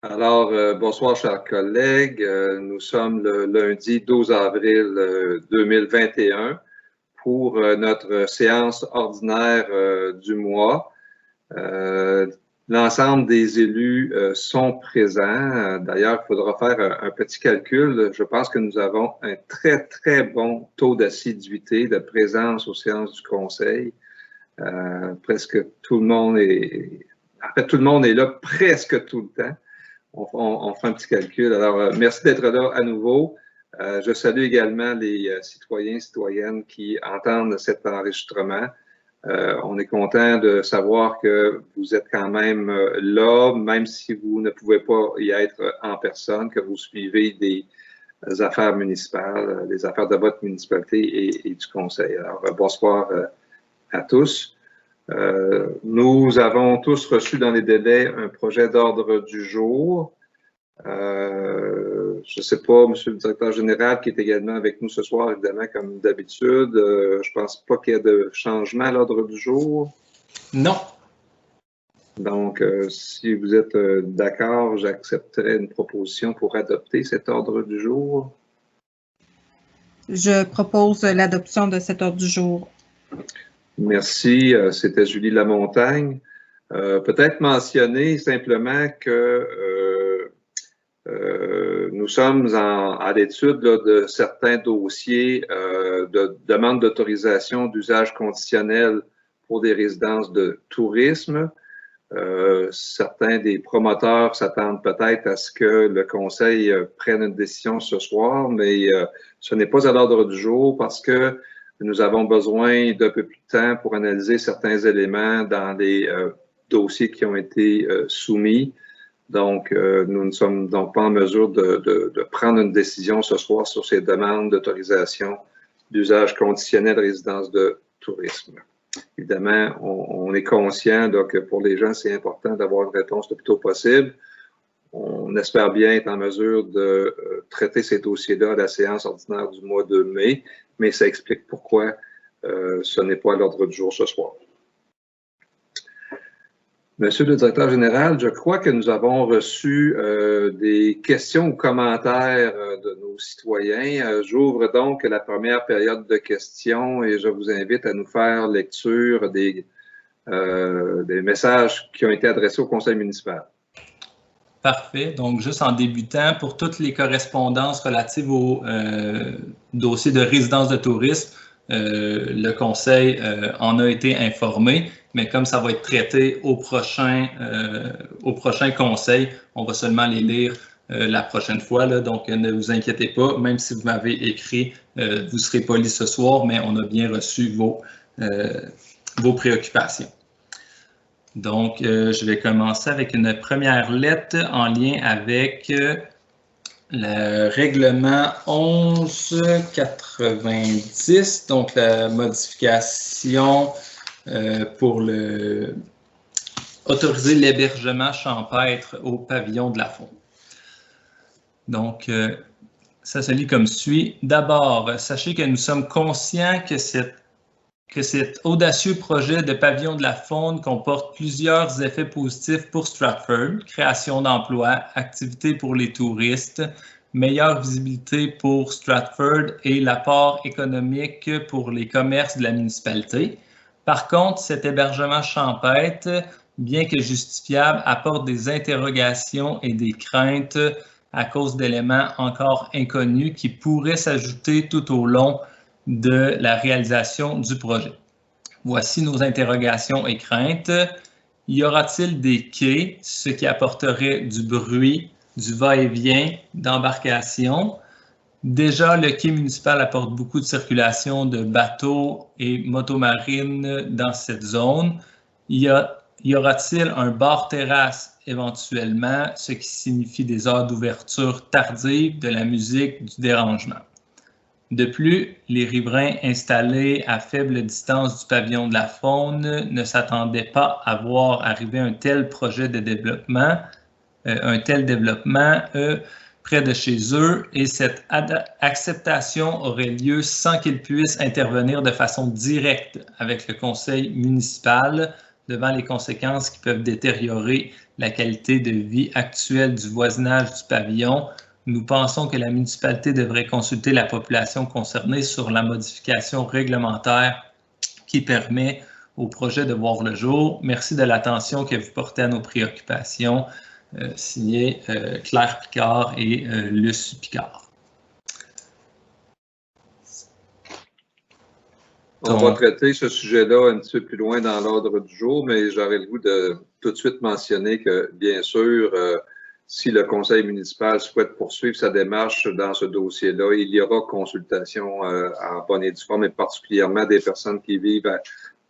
Bonsoir, chers collègues. Nous sommes le lundi 12 avril 2021 pour notre séance ordinaire du mois. L'ensemble des élus sont présents. D'ailleurs, il faudra faire un petit calcul. Je pense que nous avons un très, très bon taux d'assiduité, de présence aux séances du Conseil. Presque tout le monde est... En fait, tout le monde est là presque tout le temps. On fait un petit calcul. Alors, merci d'être là à nouveau. Je salue également les citoyens et citoyennes qui entendent cet enregistrement. On est content de savoir que vous êtes quand même là, même si vous ne pouvez pas y être en personne, que vous suivez des affaires municipales, des affaires de votre municipalité et du conseil. Alors, bonsoir à tous. Nous avons tous reçu dans les délais un projet d'ordre du jour. Je ne sais pas, Monsieur le directeur général, qui est également avec nous ce soir, évidemment, comme d'habitude. Je ne pense pas qu'il y ait de changement à l'ordre du jour. Non. Donc, si vous êtes d'accord, j'accepterai une proposition pour adopter cet ordre du jour. Je propose l'adoption de cet ordre du jour. Merci. C'était Julie Lamontagne. Peut-être mentionner simplement que nous sommes à l'étude de certains dossiers de demande d'autorisation d'usage conditionnel pour des résidences de tourisme. Certains des promoteurs s'attendent peut-être à ce que le Conseil prenne une décision ce soir, mais ce n'est pas à l'ordre du jour parce que nous avons besoin d'un peu plus de temps pour analyser certains éléments dans les dossiers qui ont été soumis. Donc, nous ne sommes donc pas en mesure de prendre une décision ce soir sur ces demandes d'autorisation d'usage conditionnel de résidence de tourisme. Évidemment, on est conscient que pour les gens, c'est important d'avoir une réponse le plus tôt possible. On espère bien être en mesure de traiter ces dossiers-là à la séance ordinaire du mois de mai, mais ça explique pourquoi ce n'est pas à l'ordre du jour ce soir. Monsieur le directeur général, je crois que nous avons reçu des questions ou commentaires de nos citoyens. J'ouvre donc la première période de questions et je vous invite à nous faire lecture des messages qui ont été adressés au conseil municipal. Parfait. Donc, juste en débutant, pour toutes les correspondances relatives au dossier de résidence de tourisme, le conseil en a été informé, mais comme ça va être traité au prochain conseil, on va seulement les lire la prochaine fois. Là, donc, ne vous inquiétez pas, même si vous m'avez écrit, vous serez poli ce soir, mais on a bien reçu vos préoccupations. Donc, je vais commencer avec une première lettre en lien avec le règlement 1190, donc la modification pour autoriser l'hébergement champêtre au pavillon de la Faune. Donc, ça se lit comme suit. D'abord, sachez que nous sommes conscients que cet audacieux projet de pavillon de la Faune comporte plusieurs effets positifs pour Stratford, création d'emplois, activités pour les touristes, meilleure visibilité pour Stratford et l'apport économique pour les commerces de la municipalité. Par contre, cet hébergement champêtre, bien que justifiable, apporte des interrogations et des craintes à cause d'éléments encore inconnus qui pourraient s'ajouter tout au long de la réalisation du projet. Voici nos interrogations et craintes. Y aura-t-il des quais, ce qui apporterait du bruit, du va-et-vient d'embarcation? Déjà, le quai municipal apporte beaucoup de circulation de bateaux et motomarines dans cette zone. Y aura-t-il un bar-terrasse éventuellement, ce qui signifie des heures d'ouverture tardives, de la musique, du dérangement? De plus, les riverains installés à faible distance du pavillon de la Faune ne s'attendaient pas à voir arriver un tel projet de développement, près de chez eux, et cette acceptation aurait lieu sans qu'ils puissent intervenir de façon directe avec le conseil municipal devant les conséquences qui peuvent détériorer la qualité de vie actuelle du voisinage du pavillon, nous pensons que la municipalité devrait consulter la population concernée sur la modification réglementaire qui permet au projet de voir le jour. Merci de l'attention que vous portez à nos préoccupations. Signé Claire Picard et Luce Picard. On va traiter ce sujet-là un petit peu plus loin dans l'ordre du jour, mais j'aurais le goût de tout de suite mentionner que, bien sûr, si le conseil municipal souhaite poursuivre sa démarche dans ce dossier-là, il y aura consultation en bonne et due forme, et particulièrement des personnes qui vivent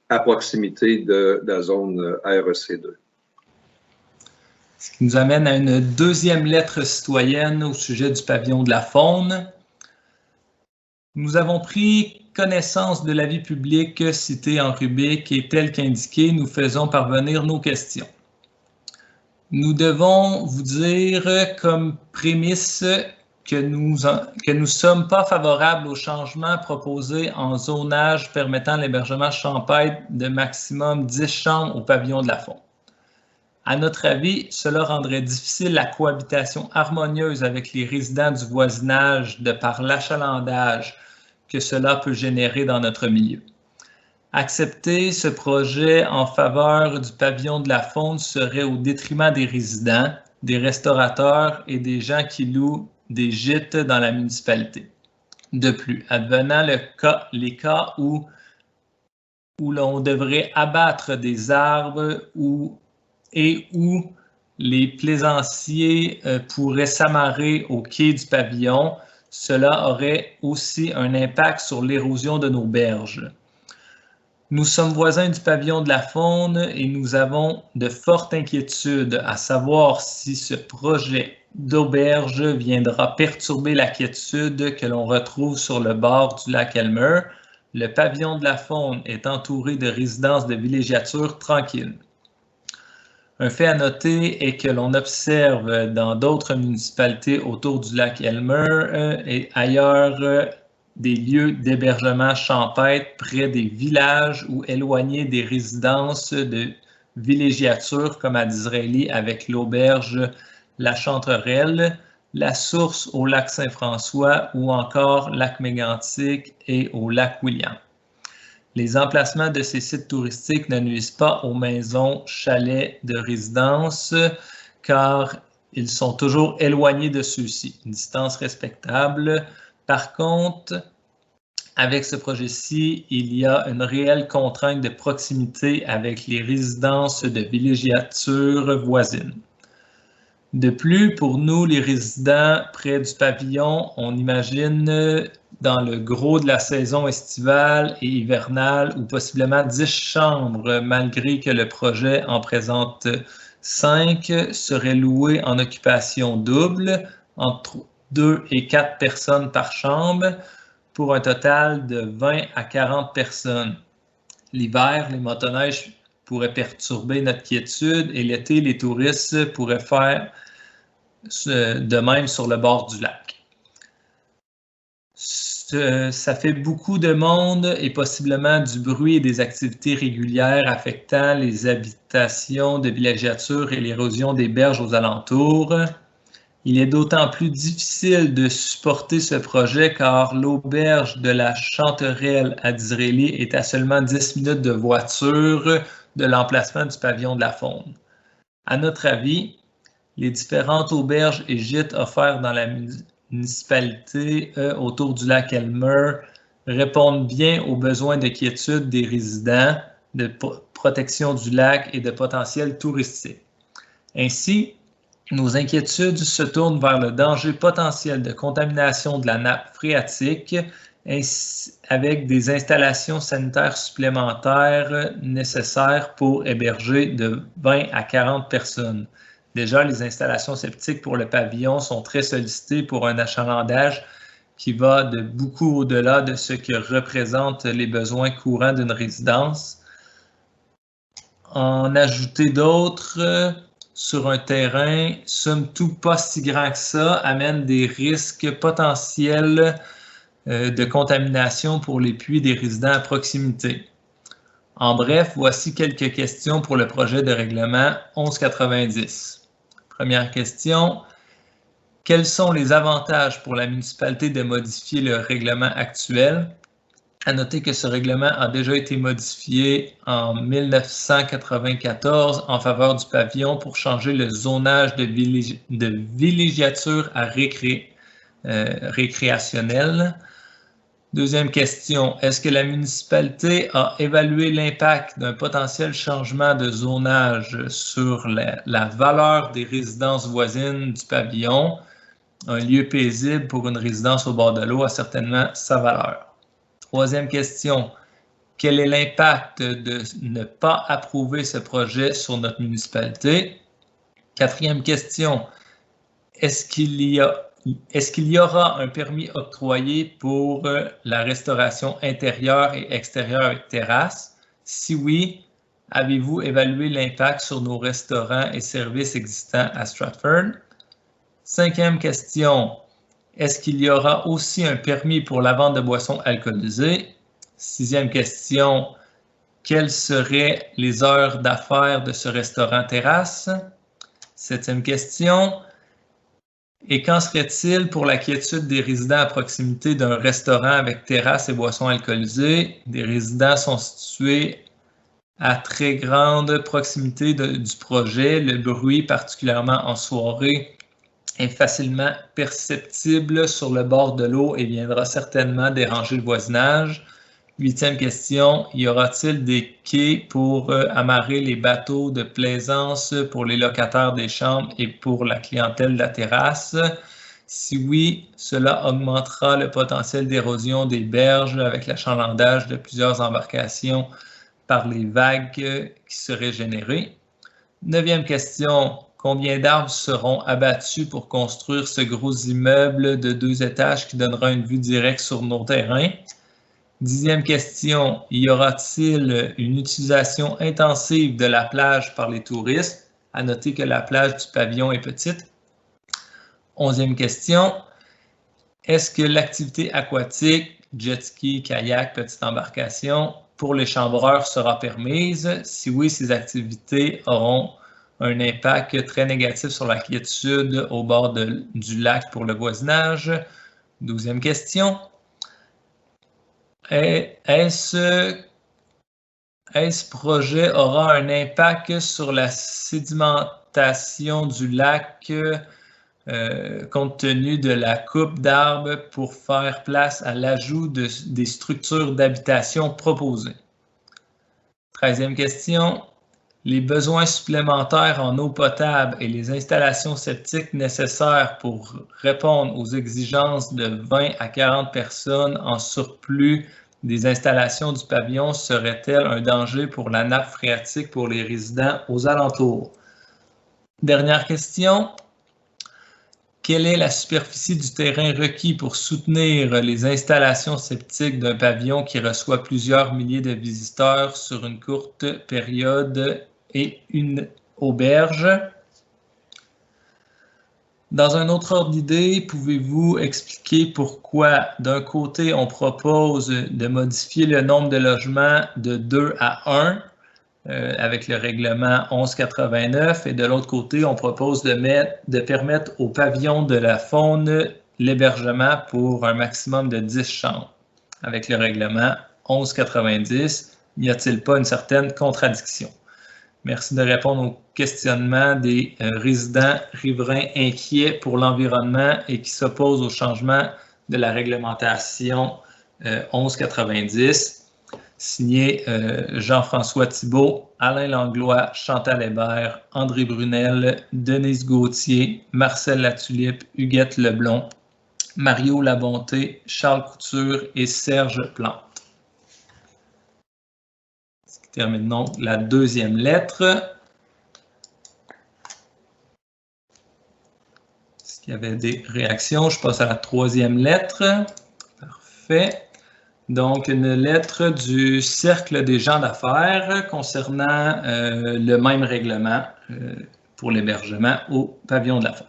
à proximité de la zone REC2. Ce qui nous amène à une deuxième lettre citoyenne au sujet du pavillon de la faune. Nous avons pris connaissance de l'avis public cité en rubrique et tel qu'indiqué, nous faisons parvenir nos questions. Nous devons vous dire comme prémisse que nous ne sommes pas favorables au changement proposé en zonage permettant l'hébergement champêtre de maximum 10 chambres au pavillon de la faune. À notre avis, cela rendrait difficile la cohabitation harmonieuse avec les résidents du voisinage de par l'achalandage que cela peut générer dans notre milieu. Accepter ce projet en faveur du pavillon de la faune serait au détriment des résidents, des restaurateurs et des gens qui louent des gîtes dans la municipalité. De plus, advenant les cas où l'on devrait abattre des arbres et où les plaisanciers pourraient s'amarrer au quai du pavillon, cela aurait aussi un impact sur l'érosion de nos berges. Nous sommes voisins du pavillon de la faune et nous avons de fortes inquiétudes à savoir si ce projet d'auberge viendra perturber la quiétude que l'on retrouve sur le bord du lac Elmer. Le pavillon de la faune est entouré de résidences de villégiature tranquilles. Un fait à noter est que l'on observe dans d'autres municipalités autour du lac Elmer et ailleurs des lieux d'hébergement champêtre près des villages ou éloignés des résidences de villégiature comme à Disraeli avec l'auberge La Chanterelle, la Source au lac Saint-François ou encore lac Mégantic et au lac William. Les emplacements de ces sites touristiques ne nuisent pas aux maisons, chalets de résidence car ils sont toujours éloignés de ceux-ci, une distance respectable. Par contre, avec ce projet-ci, il y a une réelle contrainte de proximité avec les résidences de villégiature voisines. De plus, pour nous, les résidents près du pavillon, on imagine dans le gros de la saison estivale et hivernale ou possiblement 10 chambres, malgré que le projet en présente 5, seraient louées en occupation double, entre 2 et 4 personnes par chambre, pour un total de 20 à 40 personnes. L'hiver, les motoneiges pourraient perturber notre quiétude et l'été, les touristes pourraient faire de même sur le bord du lac. Ça fait beaucoup de monde et possiblement du bruit et des activités régulières affectant les habitations de villégiature et l'érosion des berges aux alentours. Il est d'autant plus difficile de supporter ce projet car l'auberge de la Chanterelle à Disraeli est à seulement 10 minutes de voiture de l'emplacement du pavillon de la faune. À notre avis, les différentes auberges et gîtes offerts dans la municipalité autour du lac Elmer répondent bien aux besoins de quiétude des résidents, de protection du lac et de potentiel touristique. Ainsi, nos inquiétudes se tournent vers le danger potentiel de contamination de la nappe phréatique avec des installations sanitaires supplémentaires nécessaires pour héberger de 20 à 40 personnes. Déjà, les installations septiques pour le pavillon sont très sollicitées pour un achalandage qui va de beaucoup au-delà de ce que représentent les besoins courants d'une résidence. En ajouter d'autres sur un terrain, somme toute pas si grand que ça, amène des risques potentiels de contamination pour les puits des résidents à proximité. En bref, voici quelques questions pour le projet de règlement 1190. Première question. Quels sont les avantages pour la municipalité de modifier le règlement actuel? À noter que ce règlement a déjà été modifié en 1994 en faveur du pavillon pour changer le zonage de villégiature à récréationnel. Deuxième question, est-ce que la municipalité a évalué l'impact d'un potentiel changement de zonage sur la valeur des résidences voisines du pavillon? Un lieu paisible pour une résidence au bord de l'eau a certainement sa valeur. Troisième question, quel est l'impact de ne pas approuver ce projet sur notre municipalité? Quatrième question, est-ce qu'il y aura un permis octroyé pour la restauration intérieure et extérieure avec terrasse? Si oui, avez-vous évalué l'impact sur nos restaurants et services existants à Stratford? Cinquième question, est-ce qu'il y aura aussi un permis pour la vente de boissons alcoolisées? Sixième question, quelles seraient les heures d'affaires de ce restaurant-terrasse? Septième question, et qu'en serait-il pour la quiétude des résidents à proximité d'un restaurant avec terrasse et boissons alcoolisées? Des résidents sont situés à très grande proximité du projet. Le bruit, particulièrement en soirée, est facilement perceptible sur le bord de l'eau et viendra certainement déranger le voisinage. Huitième question, y aura-t-il des quais pour amarrer les bateaux de plaisance pour les locataires des chambres et pour la clientèle de la terrasse? Si oui, cela augmentera le potentiel d'érosion des berges avec l'achalandage de plusieurs embarcations par les vagues qui seraient générées. Neuvième question, combien d'arbres seront abattus pour construire ce gros immeuble de 2 étages qui donnera une vue directe sur nos terrains? Dixième question, y aura-t-il une utilisation intensive de la plage par les touristes? À noter que la plage du pavillon est petite. Onzième question, est-ce que l'activité aquatique, jet ski, kayak, petite embarcation, pour les chambreurs sera permise? Si oui, ces activités auront un impact très négatif sur la quiétude au bord du lac pour le voisinage. Douzième question. Est-ce projet aura un impact sur la sédimentation du lac compte tenu de la coupe d'arbres pour faire place à l'ajout des structures d'habitation proposées? 13e question. Les besoins supplémentaires en eau potable et les installations septiques nécessaires pour répondre aux exigences de 20 à 40 personnes en surplus des installations du pavillon seraient-elles un danger pour la nappe phréatique pour les résidents aux alentours? Dernière question. Quelle est la superficie du terrain requis pour soutenir les installations septiques d'un pavillon qui reçoit plusieurs milliers de visiteurs sur une courte période et une auberge? Dans un autre ordre d'idée, pouvez-vous expliquer pourquoi, d'un côté, on propose de modifier le nombre de logements de 2 à 1 avec le règlement 1189 et de l'autre côté, on propose de permettre au pavillon de la faune l'hébergement pour un maximum de 10 chambres avec le règlement 1190? N'y a-t-il pas une certaine contradiction? Merci de répondre aux questionnements des résidents riverains inquiets pour l'environnement et qui s'opposent au changement de la réglementation 1190. Signé Jean-François Thibault, Alain Langlois, Chantal Hébert, André Brunel, Denise Gauthier, Marcel Latulippe, Huguette Leblond, Mario Labonté, Charles Couture et Serge Plante. Ce qui termine donc la deuxième lettre. Est-ce qu'il y avait des réactions? Je passe à la troisième lettre. Parfait. Donc, une lettre du Cercle des gens d'affaires concernant le même règlement pour l'hébergement au pavillon de la faune.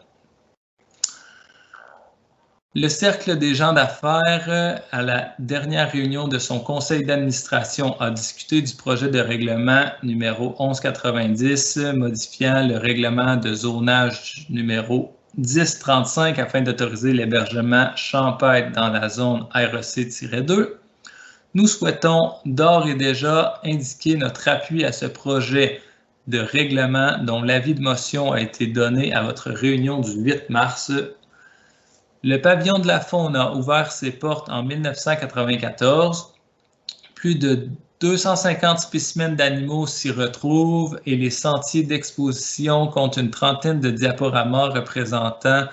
Le Cercle des gens d'affaires, à la dernière réunion de son conseil d'administration, a discuté du projet de règlement numéro 1190, modifiant le règlement de zonage numéro 1035 afin d'autoriser l'hébergement champêtre dans la zone REC-2. Nous souhaitons d'ores et déjà indiquer notre appui à ce projet de règlement dont l'avis de motion a été donné à votre réunion du 8 mars. Le pavillon de la faune a ouvert ses portes en 1994. Plus de 250 spécimens d'animaux s'y retrouvent et les sentiers d'exposition comptent une trentaine de diaporamas représentant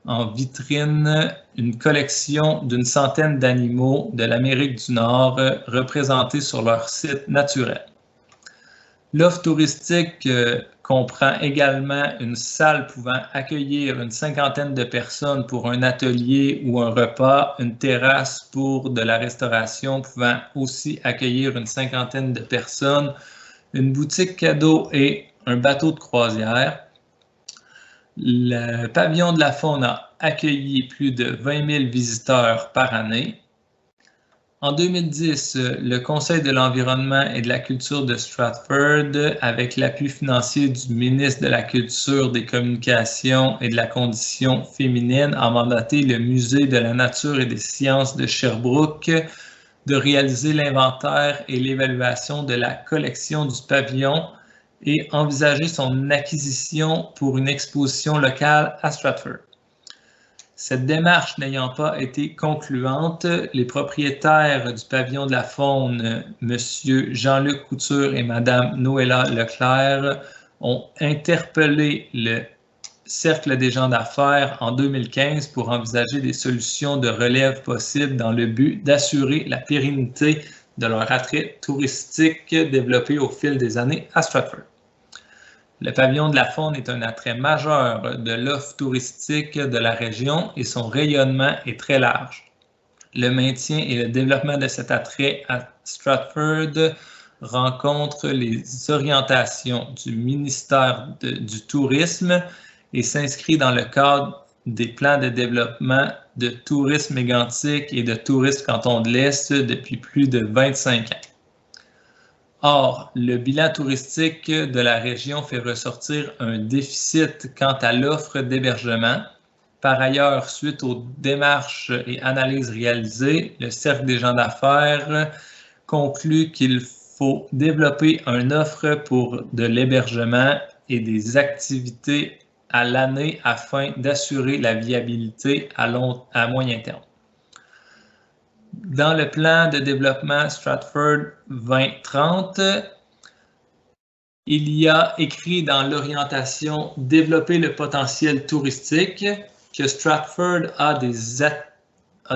en vitrine une collection d'une centaine d'animaux de l'Amérique du Nord représentés sur leur site naturel. L'offre touristique comprend également une salle pouvant accueillir une cinquantaine de personnes pour un atelier ou un repas, une terrasse pour de la restauration pouvant aussi accueillir une cinquantaine de personnes, une boutique cadeau et un bateau de croisière. Le pavillon de la faune a accueilli plus de 20 000 visiteurs par année. En 2010, le Conseil de l'environnement et de la culture de Stratford, avec l'appui financier du ministre de la Culture, des Communications et de la Condition féminine, a mandaté le Musée de la nature et des sciences de Sherbrooke de réaliser l'inventaire et l'évaluation de la collection du pavillon et envisager son acquisition pour une exposition locale à Stratford. Cette démarche n'ayant pas été concluante, les propriétaires du pavillon de la faune, M. Jean-Luc Couture et Mme Noëlla Leclerc, ont interpellé le Cercle des gens d'affaires en 2015 pour envisager des solutions de relève possibles dans le but d'assurer la pérennité de leur attrait touristique développé au fil des années à Stratford. Le pavillon de la faune est un attrait majeur de l'offre touristique de la région et son rayonnement est très large. Le maintien et le développement de cet attrait à Stratford rencontrent les orientations du ministère du Tourisme et s'inscrit dans le cadre des plans de développement de tourisme mégantic et de tourisme canton de l'Est depuis plus de 25 ans. Or, le bilan touristique de la région fait ressortir un déficit quant à l'offre d'hébergement. Par ailleurs, suite aux démarches et analyses réalisées, le Cercle des gens d'affaires conclut qu'il faut développer une offre pour de l'hébergement et des activités à l'année afin d'assurer la viabilité à moyen terme. Dans le plan de développement Stratford 2030, il y a écrit dans l'orientation « Développer le potentiel touristique » que Stratford a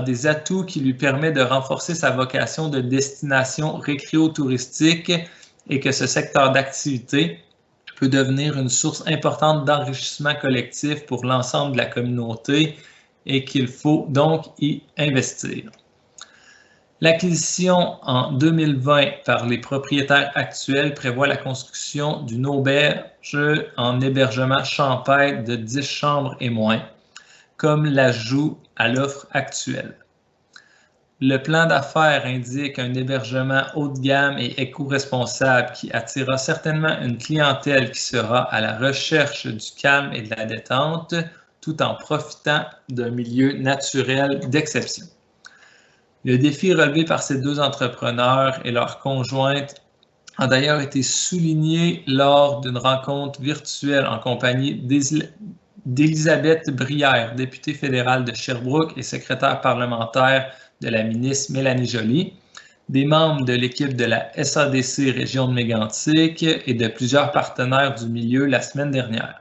des atouts qui lui permettent de renforcer sa vocation de destination récréo-touristique et que ce secteur d'activité peut devenir une source importante d'enrichissement collectif pour l'ensemble de la communauté et qu'il faut donc y investir. L'acquisition en 2020 par les propriétaires actuels prévoit la construction d'une auberge en hébergement champêtre de 10 chambres et moins, comme l'ajout à l'offre actuelle. Le plan d'affaires indique un hébergement haut de gamme et éco-responsable qui attirera certainement une clientèle qui sera à la recherche du calme et de la détente, tout en profitant d'un milieu naturel d'exception. Le défi relevé par ces deux entrepreneurs et leurs conjointes a d'ailleurs été souligné lors d'une rencontre virtuelle en compagnie d'Élisabeth Brière, députée fédérale de Sherbrooke et secrétaire parlementaire de la ministre Mélanie Joly, des membres de l'équipe de la SADC Région de Mégantic et de plusieurs partenaires du milieu la semaine dernière.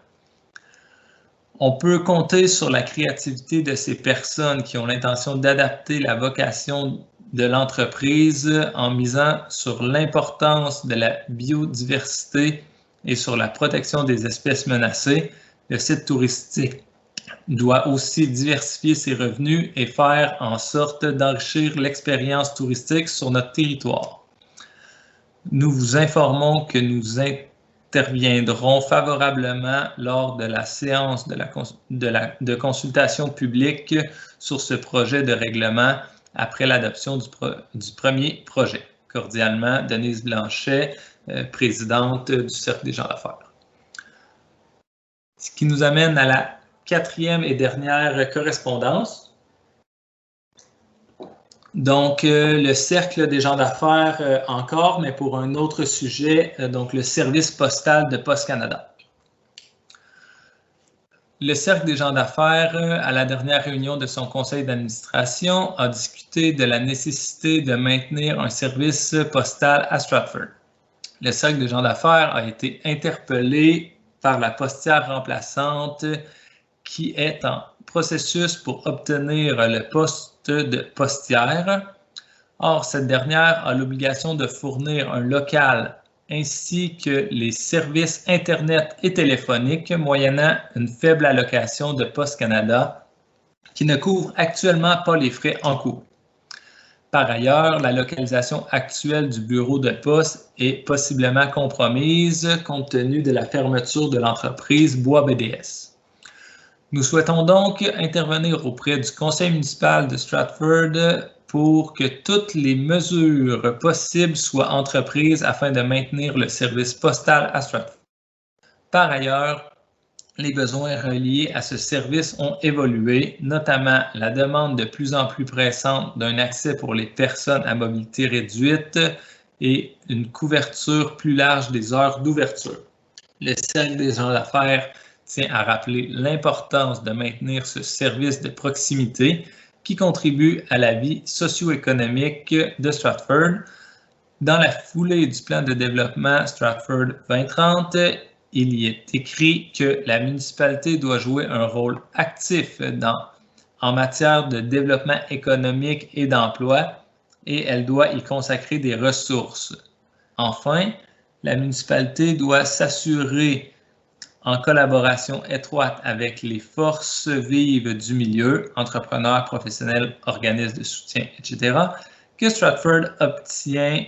On peut compter sur la créativité de ces personnes qui ont l'intention d'adapter la vocation de l'entreprise en misant sur l'importance de la biodiversité et sur la protection des espèces menacées. Le site touristique doit aussi diversifier ses revenus et faire en sorte d'enrichir l'expérience touristique sur notre territoire. Nous vous informons que nous interviendront favorablement lors de la séance de consultation publique sur ce projet de règlement après l'adoption du premier projet. Cordialement, Denise Blanchet, présidente du Cercle des gens d'affaires. Ce qui nous amène à la quatrième et dernière correspondance. Donc, le Cercle des gens d'affaires encore, mais pour un autre sujet, donc le service postal de Poste Canada. Le Cercle des gens d'affaires, à la dernière réunion de son conseil d'administration, a discuté de la nécessité de maintenir un service postal à Stratford. Le Cercle des gens d'affaires a été interpellé par la postière remplaçante qui est en processus pour obtenir le poste de postière. Or, cette dernière a l'obligation de fournir un local ainsi que les services Internet et téléphoniques moyennant une faible allocation de Poste Canada qui ne couvre actuellement pas les frais en cours. Par ailleurs, la localisation actuelle du bureau de poste est possiblement compromise compte tenu de la fermeture de l'entreprise Bois BDS. Nous souhaitons donc intervenir auprès du conseil municipal de Stratford pour que toutes les mesures possibles soient entreprises afin de maintenir le service postal à Stratford. Par ailleurs, les besoins reliés à ce service ont évolué, notamment la demande de plus en plus pressante d'un accès pour les personnes à mobilité réduite et une couverture plus large des heures d'ouverture. Le Cercle des gens d'affaires tient à rappeler l'importance de maintenir ce service de proximité qui contribue à la vie socio-économique de Stratford. Dans la foulée du plan de développement Stratford 2030, il y est écrit que la municipalité doit jouer un rôle actif en matière de développement économique et d'emploi et elle doit y consacrer des ressources. Enfin, la municipalité doit s'assurer en collaboration étroite avec les forces vives du milieu, entrepreneurs, professionnels, organismes de soutien, etc., que Stratford obtient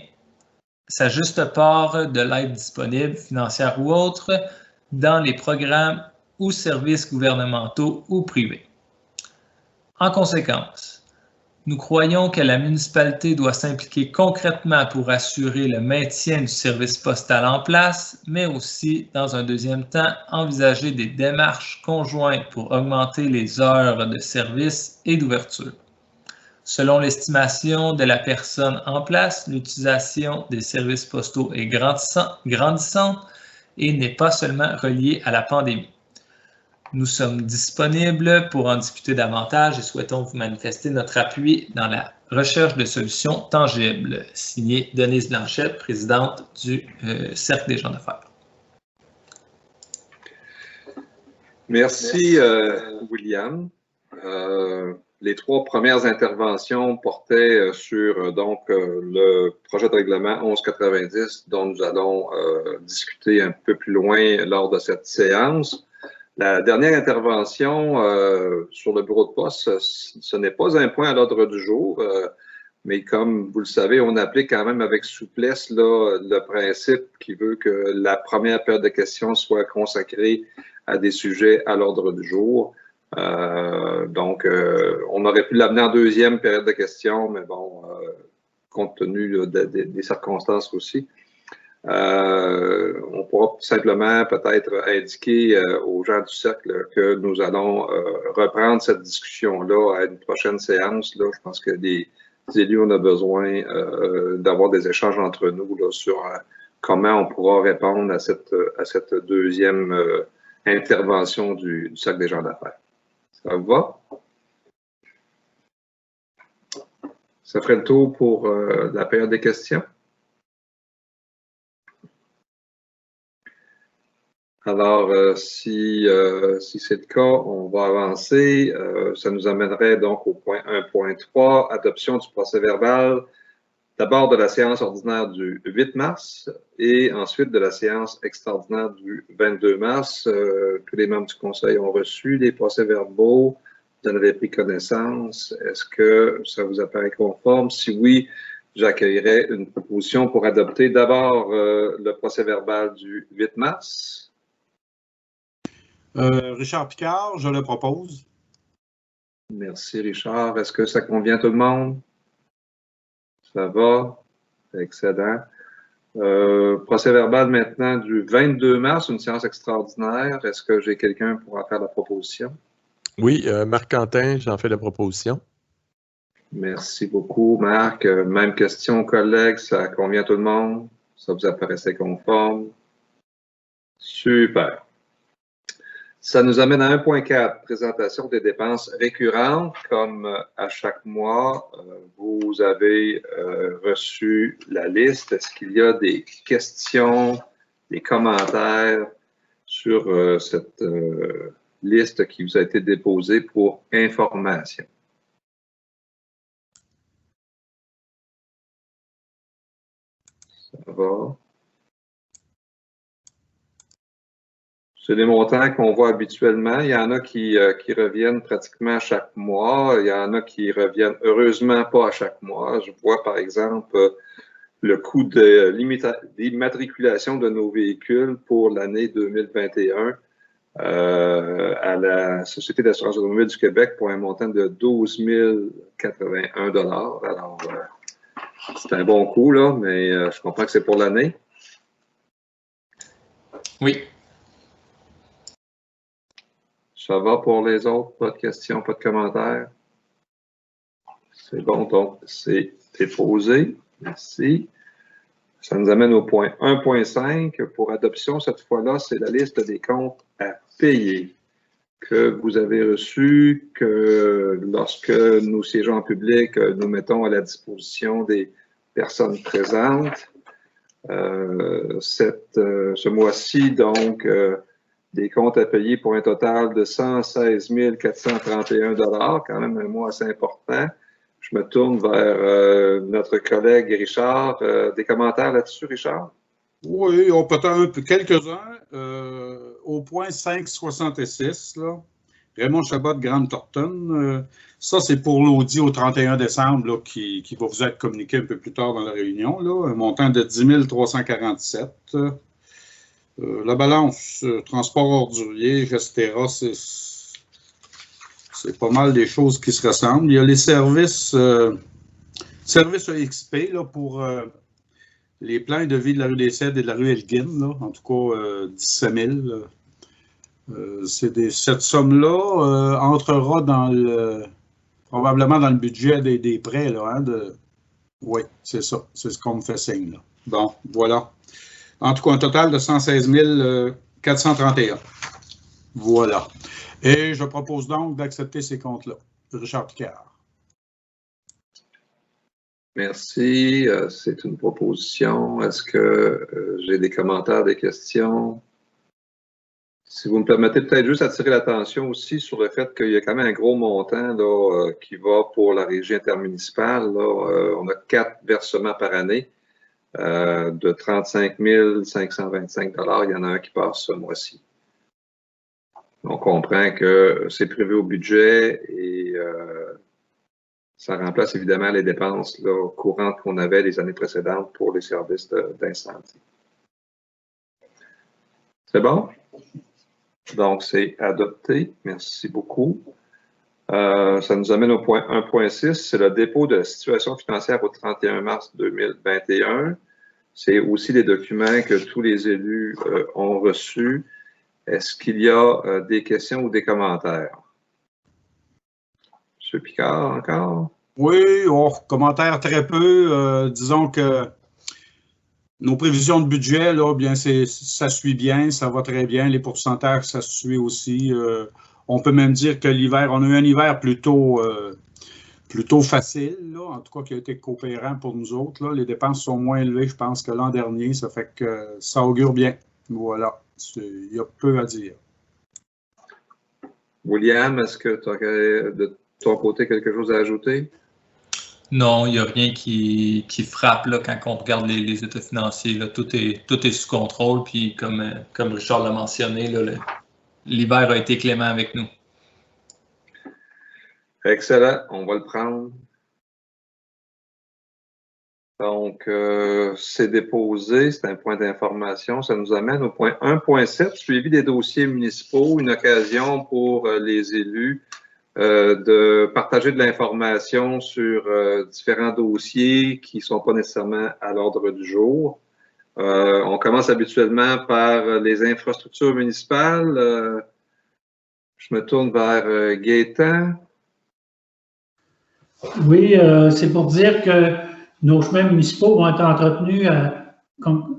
sa juste part de l'aide disponible, financière ou autre, dans les programmes ou services gouvernementaux ou privés. En conséquence, nous croyons que la municipalité doit s'impliquer concrètement pour assurer le maintien du service postal en place, mais aussi, dans un deuxième temps, envisager des démarches conjointes pour augmenter les heures de service et d'ouverture. Selon l'estimation de la personne en place, l'utilisation des services postaux est grandissante et n'est pas seulement reliée à la pandémie. Nous sommes disponibles pour en discuter davantage et souhaitons vous manifester notre appui dans la recherche de solutions tangibles. Signé Denise Blanchet, présidente du Cercle des gens d'affaires. Merci, William. Les trois premières interventions portaient sur le projet de règlement 1190 dont nous allons discuter un peu plus loin lors de cette séance. La dernière intervention sur le bureau de poste, ce n'est pas un point à l'ordre du jour, mais comme vous le savez, on applique quand même avec souplesse là, le principe qui veut que la première période de questions soit consacrée à des sujets à l'ordre du jour. On aurait pu l'amener en deuxième période de questions, mais bon, compte tenu des circonstances aussi. On pourra simplement peut-être indiquer aux gens du cercle que nous allons reprendre cette discussion-là à une prochaine séance. Là. Je pense que les élus, on a besoin d'avoir des échanges entre nous là, sur comment on pourra répondre à cette deuxième intervention du cercle des gens d'affaires. Ça vous va? Ça ferait le tour pour la période des questions. Alors, si c'est le cas, on va avancer. Ça nous amènerait donc au point 1.3, adoption du procès-verbal, d'abord de la séance ordinaire du 8 mars et ensuite de la séance extraordinaire du 22 mars. Tous les membres du Conseil ont reçu les procès-verbaux. Vous en avez pris connaissance. Est-ce que ça vous apparaît conforme? Si oui, j'accueillerai une proposition pour adopter d'abord le procès-verbal du 8 mars. Richard Picard, je le propose. Merci, Richard. Est-ce que ça convient à tout le monde? Ça va? Excellent. Procès-verbal maintenant du 22 mars, une séance extraordinaire. Est-ce que j'ai quelqu'un pour en faire la proposition? Oui, Marc-Quentin, j'en fais la proposition. Merci beaucoup, Marc. Même question, collègues. Ça convient à tout le monde? Ça vous apparaissait conforme? Super. Ça nous amène à 1.4, présentation des dépenses récurrentes. Comme à chaque mois, vous avez reçu la liste. Est-ce qu'il y a des questions, des commentaires sur cette liste qui vous a été déposée pour information? Ça va? C'est des montants qu'on voit habituellement. Il y en a qui reviennent pratiquement à chaque mois. Il y en a qui reviennent heureusement pas à chaque mois. Je vois par exemple le coût de l'immatriculation de nos véhicules pour l'année 2021 à la Société d'assurance automobile du Québec pour un montant de 12 081 $. Alors, c'est un bon coût, là, mais je comprends que c'est pour l'année. Oui. Ça va pour les autres? Pas de questions, pas de commentaires? C'est bon, donc c'est déposé. Merci. Ça nous amène au point 1.5. Pour adoption, cette fois-là, c'est la liste des comptes à payer que vous avez reçus, que lorsque nous siégeons en public, nous mettons à la disposition des personnes présentes. Ce mois-ci, donc, des comptes à payer pour un total de 116 431 $, quand même un mois assez important. Je me tourne vers notre collègue Richard. Des commentaires là-dessus, Richard? Oui, on peut être quelques-uns. Au point 5,66, là, Raymond Chabot de Grande Thornton. Ça, c'est pour l'audit au 31 décembre là, qui va vous être communiqué un peu plus tard dans la réunion. Là, un montant de 10 347. La balance, transport ordurier, Gestera, c'est pas mal des choses qui se ressemblent. Il y a les services EXP là, pour les plans de vie de la rue des Cèdres et de la rue Elgin, là, en tout cas 17 000. Cette somme-là entrera probablement dans le budget des prêts. Là, hein, oui, c'est ça. C'est ce qu'on me fait signe. Là. Bon, voilà. En tout cas, un total de 116 431. Voilà. Et je propose donc d'accepter ces comptes-là. Richard Picard. Merci. C'est une proposition. Est-ce que j'ai des commentaires, des questions? Si vous me permettez peut-être juste attirer l'attention aussi sur le fait qu'il y a quand même un gros montant là, qui va pour la régie intermunicipale. Là, on a 4 versements par année de 35 525 $. Il y en a un qui passe ce mois-ci. On comprend que c'est prévu au budget et ça remplace évidemment les dépenses là, courantes qu'on avait les années précédentes pour les services d'incendie. C'est bon? Donc, c'est adopté. Merci beaucoup. Ça nous amène au point 1.6. C'est le dépôt de la situation financière au 31 mars 2021. C'est aussi des documents que tous les élus ont reçus. Est-ce qu'il y a des questions ou des commentaires? M. Picard, encore? Oui, commentaire très peu. Disons que nos prévisions de budget, là, bien, ça suit bien, ça va très bien. Les pourcentages, ça suit aussi. On peut même dire que l'hiver, on a eu un hiver plutôt facile, là, en tout cas qui a été coopérant pour nous autres. Là. Les dépenses sont moins élevées, je pense, que l'an dernier. Ça fait que ça augure bien. Voilà. Il y a peu à dire. William, est-ce que tu aurais de ton côté quelque chose à ajouter? Non, il n'y a rien qui frappe là, quand on regarde les états financiers. Là, tout est sous contrôle. Puis comme Richard l'a mentionné, l'hiver a été clément avec nous. Excellent. On va le prendre. Donc, c'est déposé, c'est un point d'information. Ça nous amène au point 1.7, suivi des dossiers municipaux, une occasion pour les élus de partager de l'information sur différents dossiers qui ne sont pas nécessairement à l'ordre du jour. On commence habituellement par les infrastructures municipales. Je me tourne vers Gaétan. Oui, c'est pour dire que nos chemins municipaux vont être entretenus à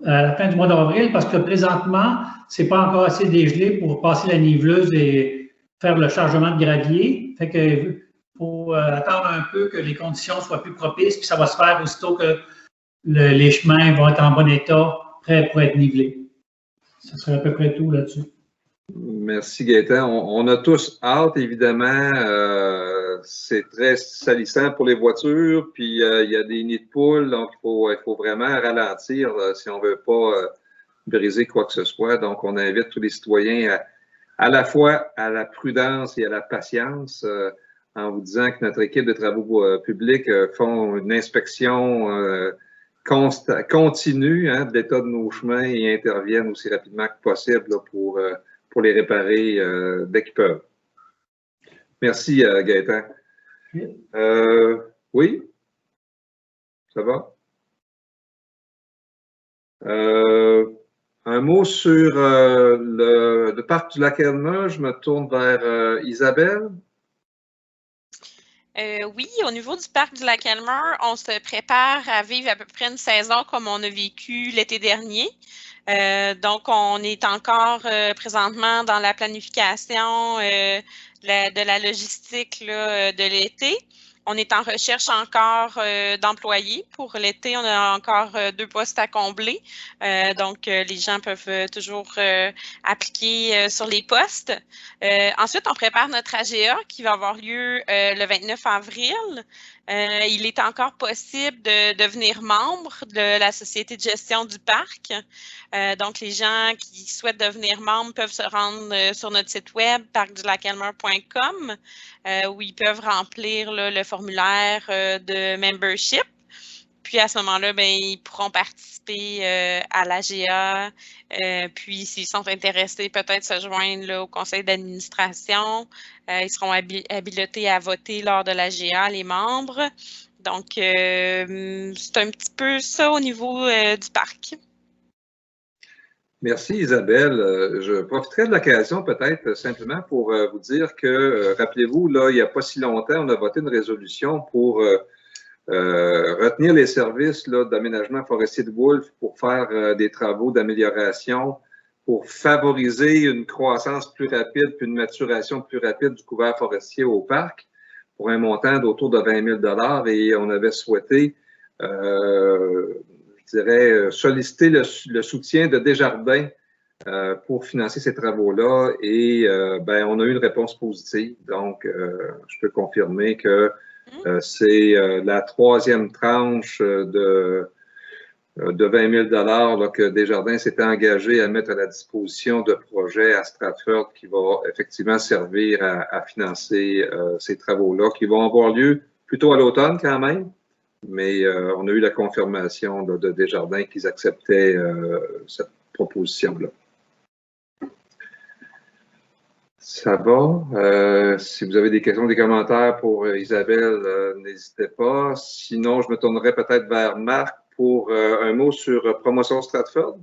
la fin du mois d'avril parce que présentement, ce n'est pas encore assez dégelé pour passer la niveleuse et faire le chargement de gravier. Fait que faut attendre un peu que les conditions soient plus propices, puis ça va se faire aussitôt que les chemins vont être en bon état, prêts pour être nivelés. Ça serait à peu près tout là-dessus. Merci Gaétan. On a tous hâte, évidemment. C'est très salissant pour les voitures, puis il y a des nids de poules, donc il faut vraiment ralentir si on ne veut pas briser quoi que ce soit. Donc, on invite tous les citoyens à la fois à la prudence et à la patience en vous disant que notre équipe de travaux publics font une inspection continue de l'état de nos chemins et interviennent aussi rapidement que possible là, pour les réparer dès qu'ils peuvent. Merci, Gaétan. Oui? Ça va? Un mot sur le parc du Lac-Elmer. Je me tourne vers Isabelle. Oui, au niveau du parc du Lac-Elmer, on se prépare à vivre à peu près une saison comme on a vécu l'été dernier. Donc, on est encore présentement dans la planification de la logistique là, de l'été. On est en recherche encore d'employés. Pour l'été, on a encore 2 postes à combler. Donc, les gens peuvent toujours appliquer sur les postes. Ensuite, on prépare notre AGA qui va avoir lieu le 29 avril. Il est encore possible de devenir membre de la Société de gestion du parc. Donc, les gens qui souhaitent devenir membres peuvent se rendre sur notre site web parcdulacelmer.com où ils peuvent remplir là, le formulaire de membership. Puis à ce moment-là, ben, ils pourront participer à l'AGA. Puis s'ils sont intéressés, peut-être se joindre là, au conseil d'administration. Ils seront habilités à voter lors de l'AGA, les membres. Donc, c'est un petit peu ça au niveau du parc. Merci Isabelle. Je profiterai de l'occasion peut-être simplement pour vous dire que, rappelez-vous, là, il n'y a pas si longtemps, on a voté une résolution pour retenir les services d'aménagement forestier de Wolfe pour faire des travaux d'amélioration, pour favoriser une croissance plus rapide puis une maturation plus rapide du couvert forestier au parc pour un montant d'autour de 20 000 et on avait souhaité je dirais, solliciter le soutien de Desjardins pour financer ces travaux-là et ben, on a eu une réponse positive. Donc, je peux confirmer que c'est la 3e tranche de 20 000 là, que Desjardins s'était engagé à mettre à la disposition de projets à Stratford qui va effectivement servir à financer ces travaux-là qui vont avoir lieu plutôt à l'automne quand même. Mais on a eu la confirmation de Desjardins qu'ils acceptaient cette proposition-là. Ça va. Si vous avez des questions, des commentaires pour Isabelle, n'hésitez pas. Sinon, je me tournerai peut-être vers Marc pour un mot sur Promotion Stratford.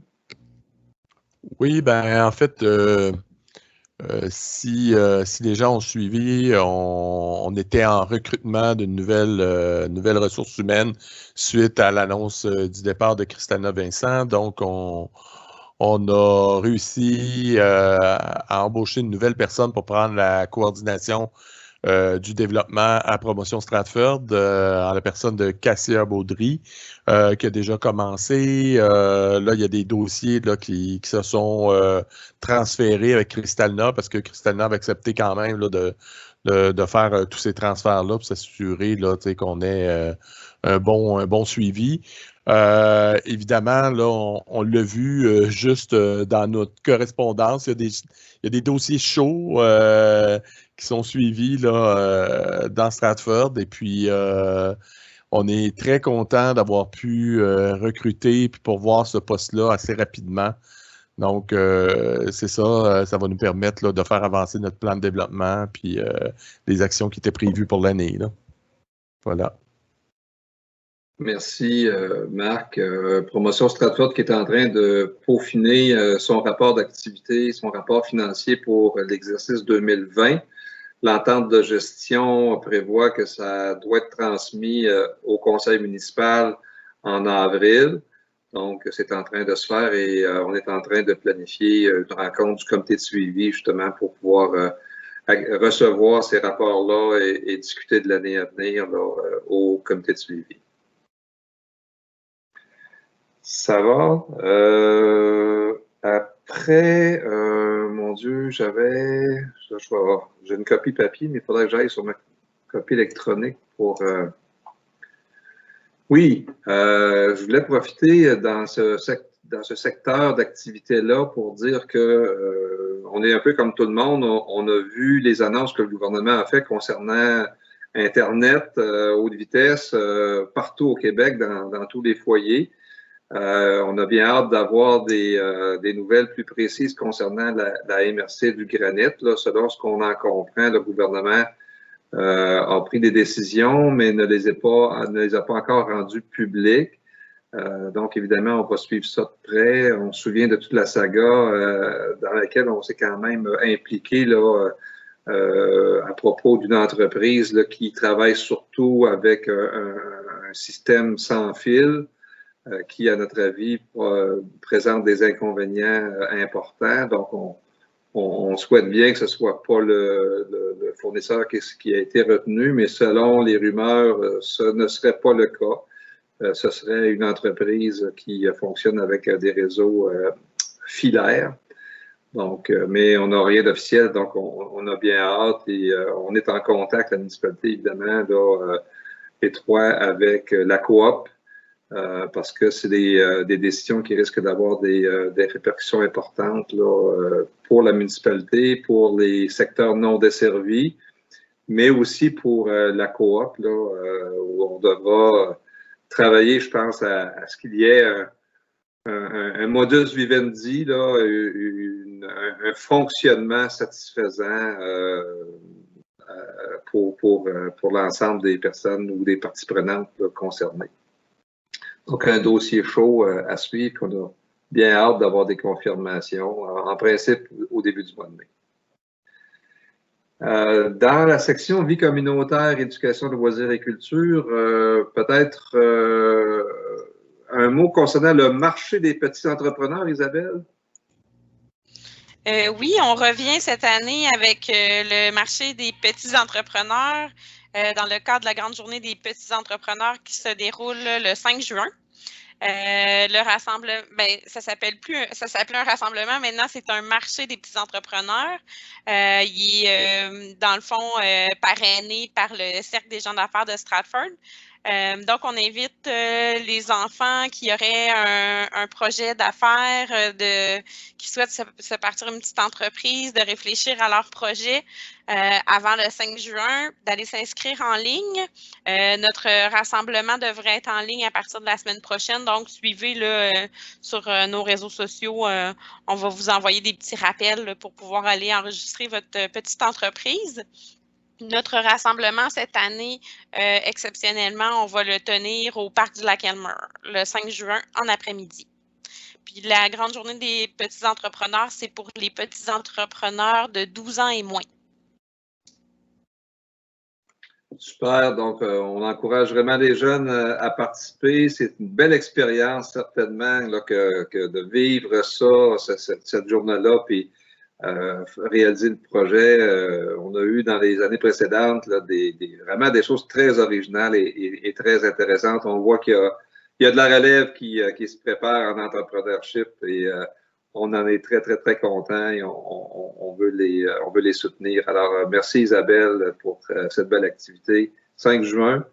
Oui, ben en fait, si les gens ont suivi, on était en recrutement d'une nouvelle ressource humaine suite à l'annonce du départ de Christina Vincent. Donc, on a réussi à embaucher une nouvelle personne pour prendre la coordination du développement à Promotion Stratford en la personne de Cassia Baudry qui a déjà commencé. Là, il y a des dossiers là, qui se sont transférés avec Kristalina parce que Kristalina avait accepté quand même là, de faire tous ces transferts-là pour s'assurer qu'on ait un bon suivi. Évidemment, là, on l'a vu juste dans notre correspondance. Il y a des dossiers chauds qui sont suivis là, dans Stratford. Et puis, on est très content d'avoir pu recruter puis pourvoir ce poste-là assez rapidement. Donc, c'est ça, ça va nous permettre là, de faire avancer notre plan de développement puis les actions qui étaient prévues pour l'année. Voilà. Merci, Marc. Promotion Stratford qui est en train de peaufiner son rapport d'activité, son rapport financier pour l'exercice 2020. L'entente de gestion prévoit que ça doit être transmis au conseil municipal en avril. Donc, c'est en train de se faire et on est en train de planifier une rencontre du comité de suivi justement pour pouvoir recevoir ces rapports-là et discuter de l'année à venir là, au comité de suivi. Ça va. Après, mon Dieu, j'ai une copie papier, mais il faudrait que j'aille sur ma copie électronique pour... Oui, je voulais profiter dans ce secteur d'activité-là pour dire que on est un peu comme tout le monde. On a vu les annonces que le gouvernement a fait concernant Internet haute vitesse partout au Québec, dans tous les foyers. On a bien hâte d'avoir des nouvelles plus précises concernant la MRC du Granit. Là, selon ce qu'on en comprend, le gouvernement a pris des décisions, mais ne les a pas encore rendues publiques. Donc, évidemment, on va suivre ça de près. On se souvient de toute la saga dans laquelle on s'est quand même impliqué là, à propos d'une entreprise là, qui travaille surtout avec un système sans fil. Qui, à notre avis, présente des inconvénients importants. Donc, on souhaite bien que ce ne soit pas le fournisseur qui a été retenu, mais selon les rumeurs, ce ne serait pas le cas. Ce serait une entreprise qui fonctionne avec des réseaux filaires. Donc, mais on n'a rien d'officiel, donc on a bien hâte et on est en contact, la municipalité, évidemment, là, étroit avec la coop. Parce que c'est des décisions qui risquent d'avoir des répercussions importantes là, pour la municipalité, pour les secteurs non desservis, mais aussi pour la coop, là, où on devra travailler, je pense, à ce qu'il y ait un modus vivendi, là, un fonctionnement satisfaisant pour l'ensemble des personnes ou des parties prenantes là, concernées. Donc, un dossier chaud à suivre, qu'on a bien hâte d'avoir des confirmations, en principe au début du mois de mai. Dans la section vie communautaire, éducation, loisirs et culture, peut-être un mot concernant le marché des petits entrepreneurs, Isabelle? Oui, on revient cette année avec le marché des petits entrepreneurs dans le cadre de la grande journée des petits entrepreneurs qui se déroule le 5 juin. Le rassemblement, ça s'appelait un rassemblement, maintenant c'est un marché des petits entrepreneurs. Il est dans le fond parrainé par le Cercle des gens d'affaires de Stratford. Donc, on invite les enfants qui auraient un projet d'affaires, qui souhaitent se partir une petite entreprise, de réfléchir à leur projet avant le 5 juin, d'aller s'inscrire en ligne. Notre rassemblement devrait être en ligne à partir de la semaine prochaine, donc suivez-le sur nos réseaux sociaux. On va vous envoyer des petits rappels là, pour pouvoir aller enregistrer votre petite entreprise. Notre rassemblement cette année, exceptionnellement, on va le tenir au Parc du Lac-Elmer le 5 juin en après-midi. Puis la grande journée des petits entrepreneurs, c'est pour les petits entrepreneurs de 12 ans et moins. Super, donc on encourage vraiment les jeunes à participer. C'est une belle expérience certainement là, que de vivre ça, cette journée-là, puis réaliser le projet. On a eu dans les années précédentes là, vraiment des choses très originales et très intéressantes. On voit qu'il y a de la relève qui se prépare en entrepreneurship et on en est très, très, très content et on veut les soutenir. Alors, merci Isabelle pour cette belle activité. 5 juin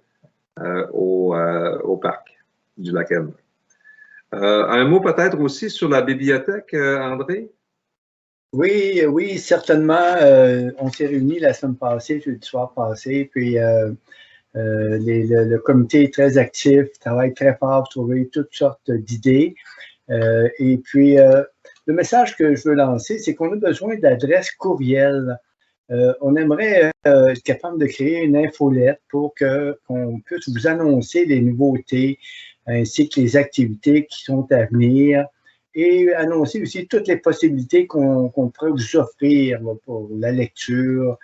au Parc du Lac-Elmer. Un mot peut-être aussi sur la bibliothèque, André? Oui, certainement. On s'est réunis la semaine passée, jeudi soir passé, puis Le comité est très actif, travaille très fort pour trouver toutes sortes d'idées. Et puis, le message que je veux lancer, c'est qu'on a besoin d'adresses courriel. On aimerait être capable de créer une infolette pour qu'on puisse vous annoncer les nouveautés ainsi que les activités qui sont à venir et annoncer aussi toutes les possibilités qu'on pourrait vous offrir là, pour la lecture,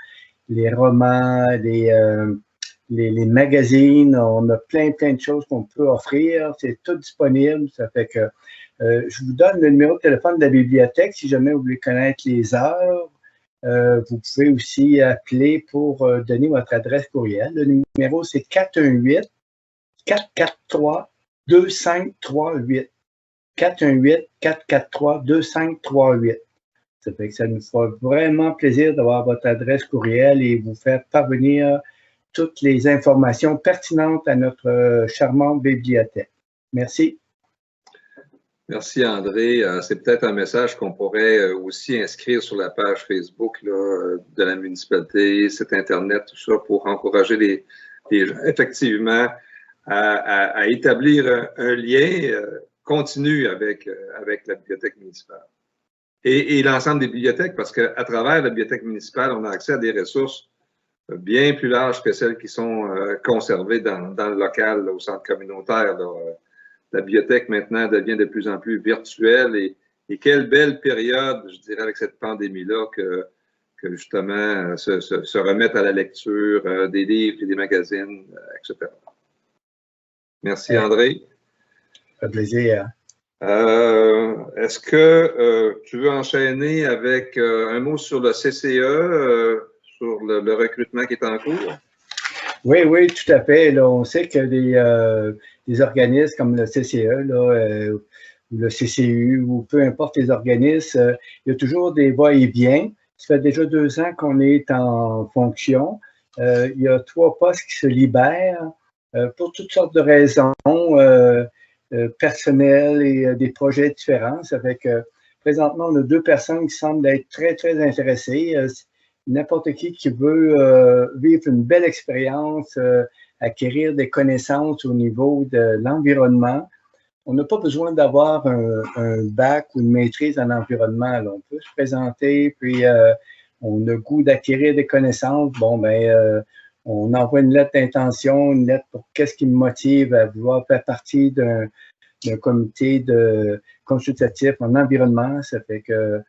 les romans, les magazines. On a plein de choses qu'on peut offrir. C'est tout disponible. Ça fait que je vous donne le numéro de téléphone de la bibliothèque si jamais vous voulez connaître les heures. Vous pouvez aussi appeler pour donner votre adresse courriel. Le numéro, c'est 418-443-2538. 418-443-2538. Ça fait que ça nous fera vraiment plaisir d'avoir votre adresse courriel et vous faire parvenir toutes les informations pertinentes à notre charmante bibliothèque. Merci. Merci André. C'est peut-être un message qu'on pourrait aussi inscrire sur la page Facebook là, de la municipalité, site Internet, tout ça, pour encourager les gens effectivement à établir un lien continu avec la bibliothèque municipale. Et l'ensemble des bibliothèques, parce qu'à travers la bibliothèque municipale, on a accès à des ressources bien plus larges que celles qui sont conservées dans le local, là, au centre communautaire. Là. La bibliothèque, maintenant, devient de plus en plus virtuelle et quelle belle période, je dirais, avec cette pandémie-là, que justement, se remettre à la lecture des livres et des magazines, etc. Merci, André. Ça fait plaisir. Est-ce que tu veux enchaîner avec un mot sur le CCE, sur le recrutement qui est en cours? Oui, tout à fait. Là, on sait que des organismes comme le CCE là, ou le CCU ou peu importe les organismes, il y a toujours des va-et-vient. Ça fait déjà 2 ans qu'on est en fonction. Il y a 3 postes qui se libèrent pour toutes sortes de raisons personnelles et des projets différents. Ça fait que présentement, on a 2 personnes qui semblent être très intéressées. N'importe qui veut vivre une belle expérience, acquérir des connaissances au niveau de l'environnement. On n'a pas besoin d'avoir un bac ou une maîtrise en environnement. Là. On peut se présenter, puis on a le goût d'acquérir des connaissances. Bon, ben, on envoie une lettre d'intention, une lettre pour qu'est-ce qui me motive à vouloir faire partie d'un comité consultatif en environnement. Ça fait que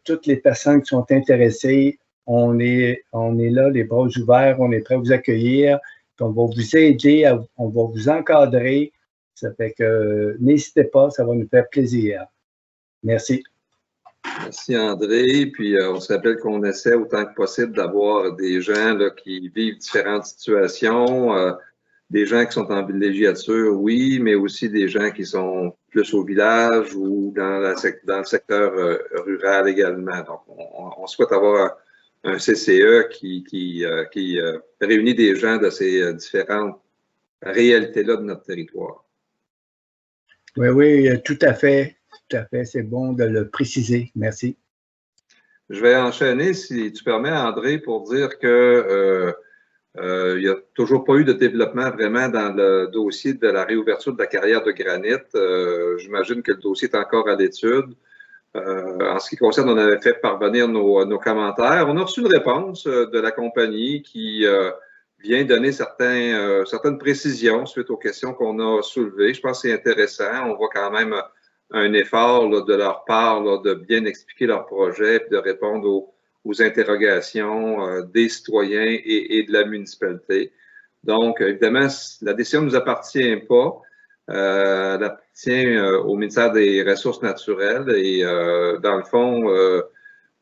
toutes les personnes qui sont intéressées, on est là, les bras ouverts, on est prêt à vous accueillir, puis on va vous aider, on va vous encadrer. Ça fait que n'hésitez pas, ça va nous faire plaisir. Merci. Merci André. Puis on se rappelle qu'on essaie autant que possible d'avoir des gens là, qui vivent différentes situations, des gens qui sont en villégiature, oui, mais aussi des gens qui sont plus au village ou dans le secteur rural également. Donc, on souhaite avoir un CCE qui réunit des gens de ces différentes réalités-là de notre territoire. Oui, tout à fait. Tout à fait. C'est bon de le préciser. Merci. Je vais enchaîner, si tu permets, André, pour dire que il n'y a toujours pas eu de développement vraiment dans le dossier de la réouverture de la carrière de granit. J'imagine que le dossier est encore à l'étude. En ce qui concerne, on avait fait parvenir nos commentaires. On a reçu une réponse de la compagnie qui vient donner certaines précisions suite aux questions qu'on a soulevées. Je pense que c'est intéressant. On voit quand même un effort là, de leur part là, de bien expliquer leur projet et de répondre aux interrogations des citoyens et de la municipalité. Donc, évidemment, la décision ne nous appartient pas. Elle appartient au ministère des Ressources naturelles et dans le fond,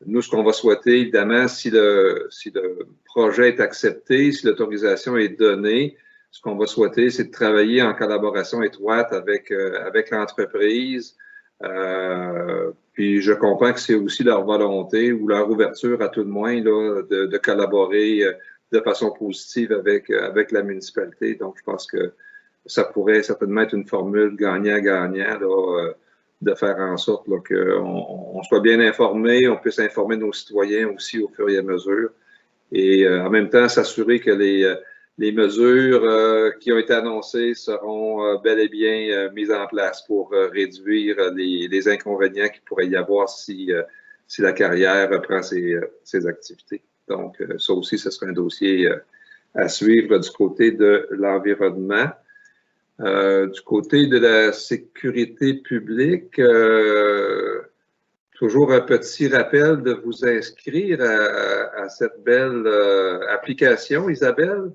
nous, ce qu'on va souhaiter, évidemment, si le projet est accepté, si l'autorisation est donnée, ce qu'on va souhaiter, c'est de travailler en collaboration étroite avec l'entreprise. Puis je comprends que c'est aussi leur volonté ou leur ouverture à tout le moins là, de collaborer de façon positive avec la municipalité. Donc, je pense que ça pourrait certainement être une formule gagnant-gagnant de faire en sorte qu'on soit bien informé, on puisse informer nos citoyens aussi au fur et à mesure. Et en même temps, s'assurer que les mesures qui ont été annoncées seront bel et bien mises en place pour réduire les inconvénients qu'il pourrait y avoir si la carrière reprend ses activités. Donc, ça aussi, ce sera un dossier à suivre du côté de l'environnement. Du côté de la sécurité publique, toujours un petit rappel de vous inscrire à cette belle application, Isabelle.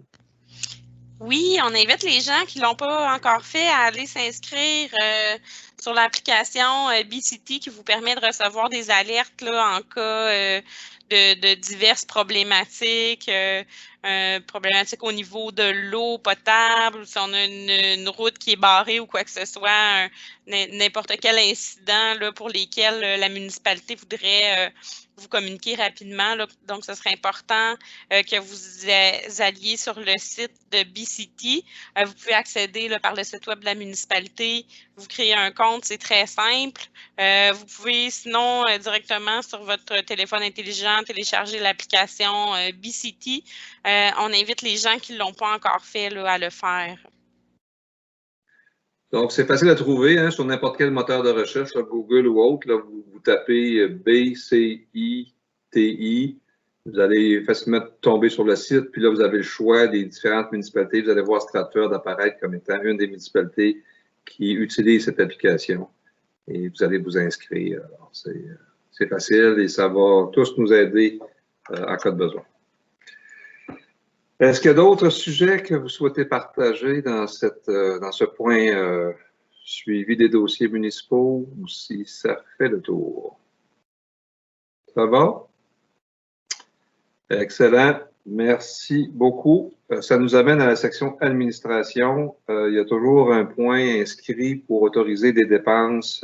Oui, on invite les gens qui ne l'ont pas encore fait à aller s'inscrire sur l'application BCT qui vous permet de recevoir des alertes là, en cas de diverses problématiques, problématiques au niveau de l'eau potable, si on a une route qui est barrée ou quoi que ce soit, n'importe quel incident là, pour lesquels la municipalité voudrait vous communiquer rapidement. Là. Donc, ce serait important que vous alliez sur le site de BCT. Vous pouvez accéder là, par le site web de la municipalité. Vous créez un compte, c'est très simple. Vous pouvez sinon directement sur votre téléphone intelligent télécharger l'application BCT. On invite les gens qui ne l'ont pas encore fait là, à le faire. Donc, c'est facile à trouver hein, sur n'importe quel moteur de recherche, là, Google ou autre. Là, vous tapez BCITI, vous allez facilement tomber sur le site, puis là, vous avez le choix des différentes municipalités. Vous allez voir Stratford apparaître comme étant une des municipalités qui utilise cette application. Et vous allez vous inscrire. Alors, c'est facile et ça va tous nous aider en cas de besoin. Est-ce qu'il y a d'autres sujets que vous souhaitez partager dans ce point suivi des dossiers municipaux ou si ça fait le tour? Ça va? Excellent. Merci beaucoup. Ça nous amène à la section administration. Il y a toujours un point inscrit pour autoriser des dépenses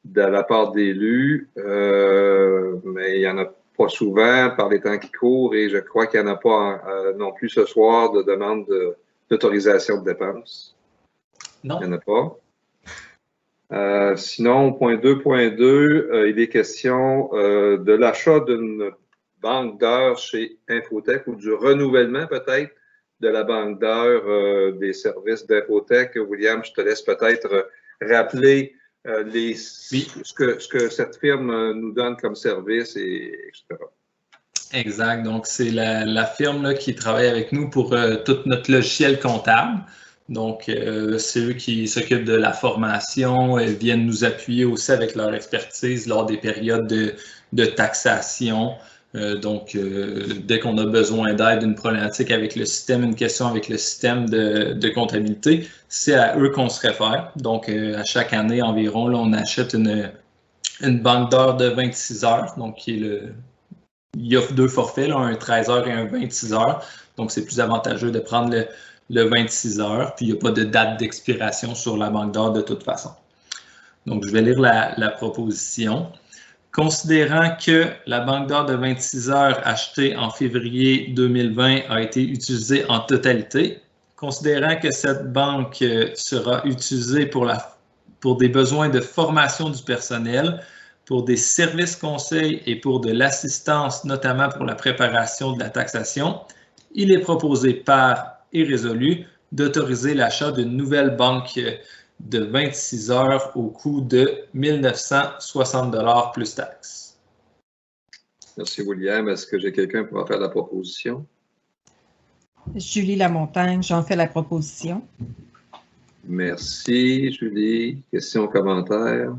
de la part d'élus, mais il y en a pas souvent par les temps qui courent et je crois qu'il n'y en a pas non plus ce soir de demande d'autorisation de dépenses. Non. Il n'y en a pas. Sinon, point 2.2, il est question de l'achat d'une banque d'heures chez Infotech ou du renouvellement peut-être de la banque d'heures des services d'Infotech. William, je te laisse peut-être rappeler ce que cette firme nous donne comme service, etc. Exact. Donc, c'est la firme là, qui travaille avec nous pour tout notre logiciel comptable. Donc, c'est eux qui s'occupent de la formation. Ils viennent nous appuyer aussi avec leur expertise lors des périodes de taxation. Dès qu'on a besoin d'aide, une problématique avec le système, une question avec le système de comptabilité, c'est à eux qu'on se réfère. Donc, à chaque année environ, là, on achète une banque d'heures de 26 heures. Donc, il offre deux forfaits, là, un 13 heures et un 26 heures. Donc, c'est plus avantageux de prendre le 26 heures. Puis, il n'y a pas de date d'expiration sur la banque d'heures de toute façon. Donc, je vais lire la proposition. Considérant que la banque d'heures de 26 heures achetée en février 2020 a été utilisée en totalité, considérant que cette banque sera utilisée pour des besoins de formation du personnel, pour des services conseils et pour de l'assistance, notamment pour la préparation de la taxation, il est proposé par et résolu d'autoriser l'achat d'une nouvelle banque de 26 heures au coût de 1 960 $ plus taxes. Merci, William. Est-ce que j'ai quelqu'un pour en faire la proposition? Julie Lamontagne, j'en fais la proposition. Merci, Julie. Questions, commentaires?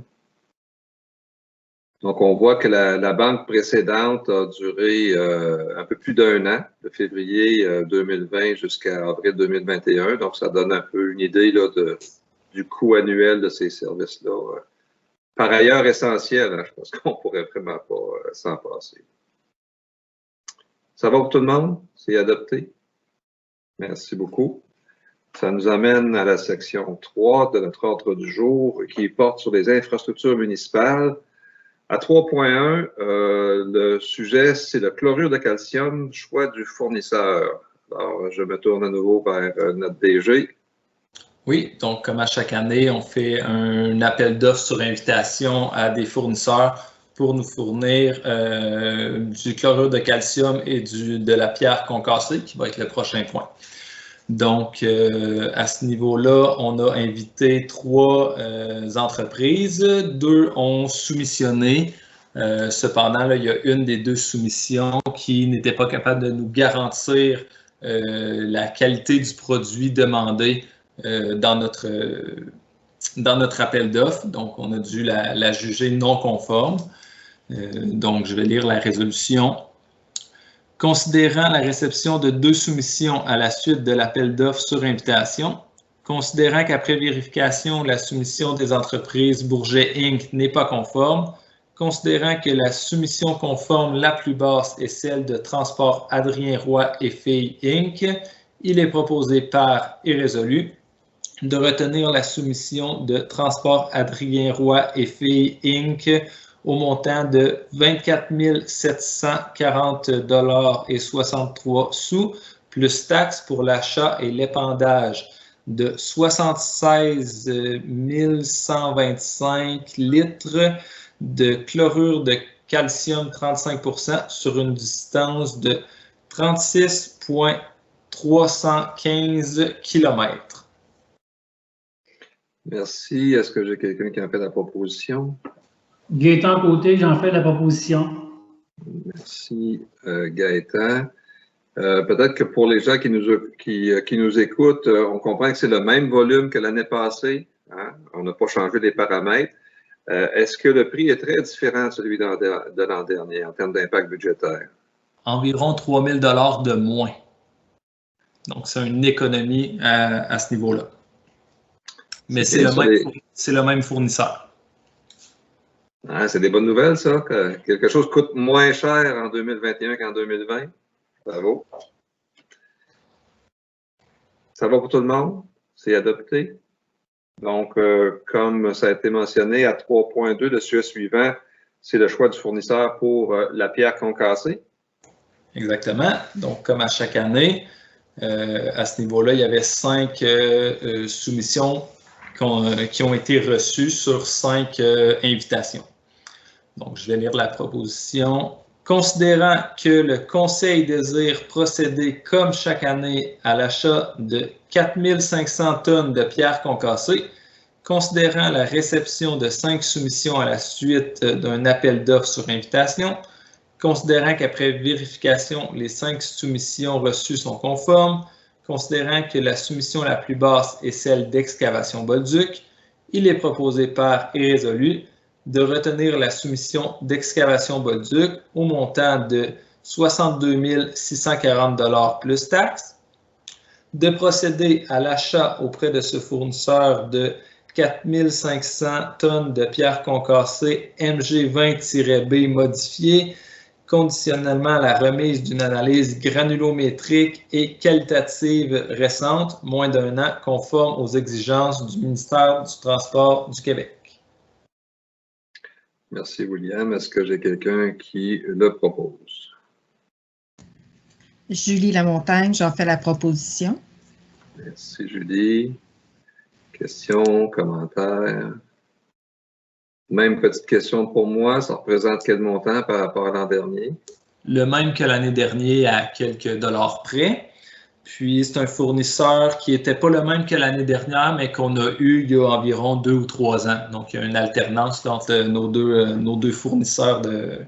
Donc, on voit que la banque précédente a duré un peu plus d'un an, de février 2020 jusqu'à avril 2021. Donc, ça donne un peu une idée là, du coût annuel de ces services-là. Par ailleurs, essentiel, hein, je pense qu'on ne pourrait vraiment pas s'en passer. Ça va pour tout le monde? C'est adopté? Merci beaucoup. Ça nous amène à la section 3 de notre ordre du jour qui porte sur les infrastructures municipales. À 3.1, le sujet, c'est le chlorure de calcium, choix du fournisseur. Alors, je me tourne à nouveau vers notre DG. Oui, donc comme à chaque année, on fait un appel d'offres sur invitation à des fournisseurs pour nous fournir du chlorure de calcium et de la pierre concassée, qui va être le prochain point. Donc, à ce niveau-là, on a invité 3 entreprises. 2 ont soumissionné. Cependant, là, il y a une des 2 soumissions qui n'était pas capable de nous garantir la qualité du produit demandé dans notre appel d'offres. Donc, on a dû la juger non conforme. Donc, je vais lire la résolution. Considérant la réception de 2 soumissions à la suite de l'appel d'offres sur invitation, considérant qu'après vérification, la soumission des entreprises Bourget Inc. n'est pas conforme, considérant que la soumission conforme la plus basse est celle de Transport Adrien Roy et Filles Inc., il est proposé par et résolu de retenir la soumission de Transport Adrien Roy et Filles Inc. au montant de 24 740,63 $ plus taxes pour l'achat et l'épandage de 76 125 litres de chlorure de calcium 35% sur une distance de 36,315 km. Merci. Est-ce que j'ai quelqu'un qui en fait la proposition? Gaétan Côté, j'en fais la proposition. Merci, Gaétan. Peut-être que pour les gens qui nous écoutent, on comprend que c'est le même volume que l'année passée. Hein? On n'a pas changé les paramètres. Est-ce que le prix est très différent de celui de l'an dernier en termes d'impact budgétaire? Environ 3 000 $ de moins. Donc, c'est une économie à ce niveau-là. Mais c'est le même fournisseur. Ah, c'est des bonnes nouvelles, ça, que quelque chose coûte moins cher en 2021 qu'en 2020. Bravo. Ça va pour tout le monde? C'est adopté? Donc, comme ça a été mentionné, à 3.2, le sujet suivant, c'est le choix du fournisseur pour la pierre concassée. Exactement. Donc, comme à chaque année, à ce niveau-là, il y avait 5 soumissions qui ont été reçues sur 5 invitations. Donc, je vais lire la proposition. Considérant que le Conseil désire procéder comme chaque année à l'achat de 4 500 tonnes de pierres concassées, considérant la réception de 5 soumissions à la suite d'un appel d'offres sur invitation, considérant qu'après vérification, les 5 soumissions reçues sont conformes, considérant que la soumission la plus basse est celle d'Excavation Bolduc, il est proposé par et résolu de retenir la soumission d'Excavation Bolduc au montant de 62 640 $ plus taxes, de procéder à l'achat auprès de ce fournisseur de 4 500 tonnes de pierres concassées MG20-B modifiées, conditionnellement à la remise d'une analyse granulométrique et qualitative récente, moins d'1 an, conforme aux exigences du ministère du Transport du Québec. Merci, William. Est-ce que j'ai quelqu'un qui le propose? Julie Lamontagne, j'en fais la proposition. Merci, Julie. Questions, commentaires? Même petite question pour moi. Ça représente quel montant par rapport à l'an dernier? Le même que l'année dernière à quelques dollars près. Puis, c'est un fournisseur qui n'était pas le même que l'année dernière, mais qu'on a eu il y a environ 2 ou 3 ans. Donc, il y a une alternance entre nos deux fournisseurs de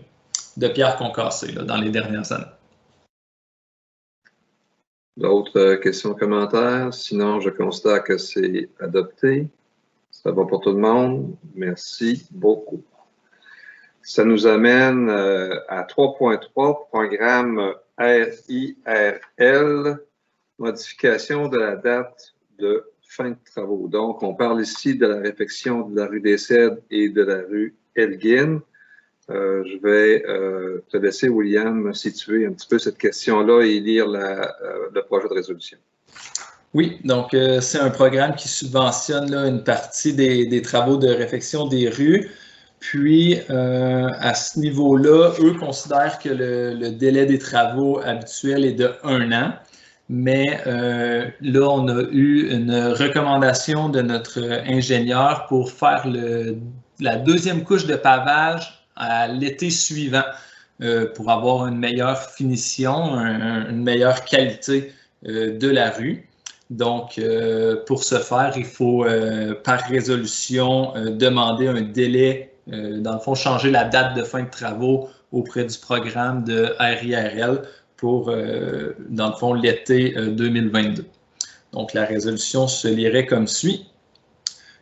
pierres concassées là, dans les dernières années. D'autres questions, commentaires? Sinon, je constate que c'est adopté. Ça va pour tout le monde. Merci beaucoup. Ça nous amène à 3.3, programme RIRL, modification de la date de fin de travaux. Donc, on parle ici de la réfection de la rue des Cèdres et de la rue Elgin. Je vais te laisser, William, situer un petit peu cette question-là et lire le projet de résolution. Oui, donc c'est un programme qui subventionne là, une partie des travaux de réfection des rues. Puis, à ce niveau-là, eux considèrent que le délai des travaux habituel est de 1 an. Mais là, on a eu une recommandation de notre ingénieur pour faire la deuxième couche de pavage à l'été suivant pour avoir une meilleure finition, une meilleure qualité de la rue. Donc, pour ce faire, il faut, par résolution, demander un délai, dans le fond, changer la date de fin de travaux auprès du programme de RIRL pour, dans le fond, l'été 2022. Donc, la résolution se lirait comme suit.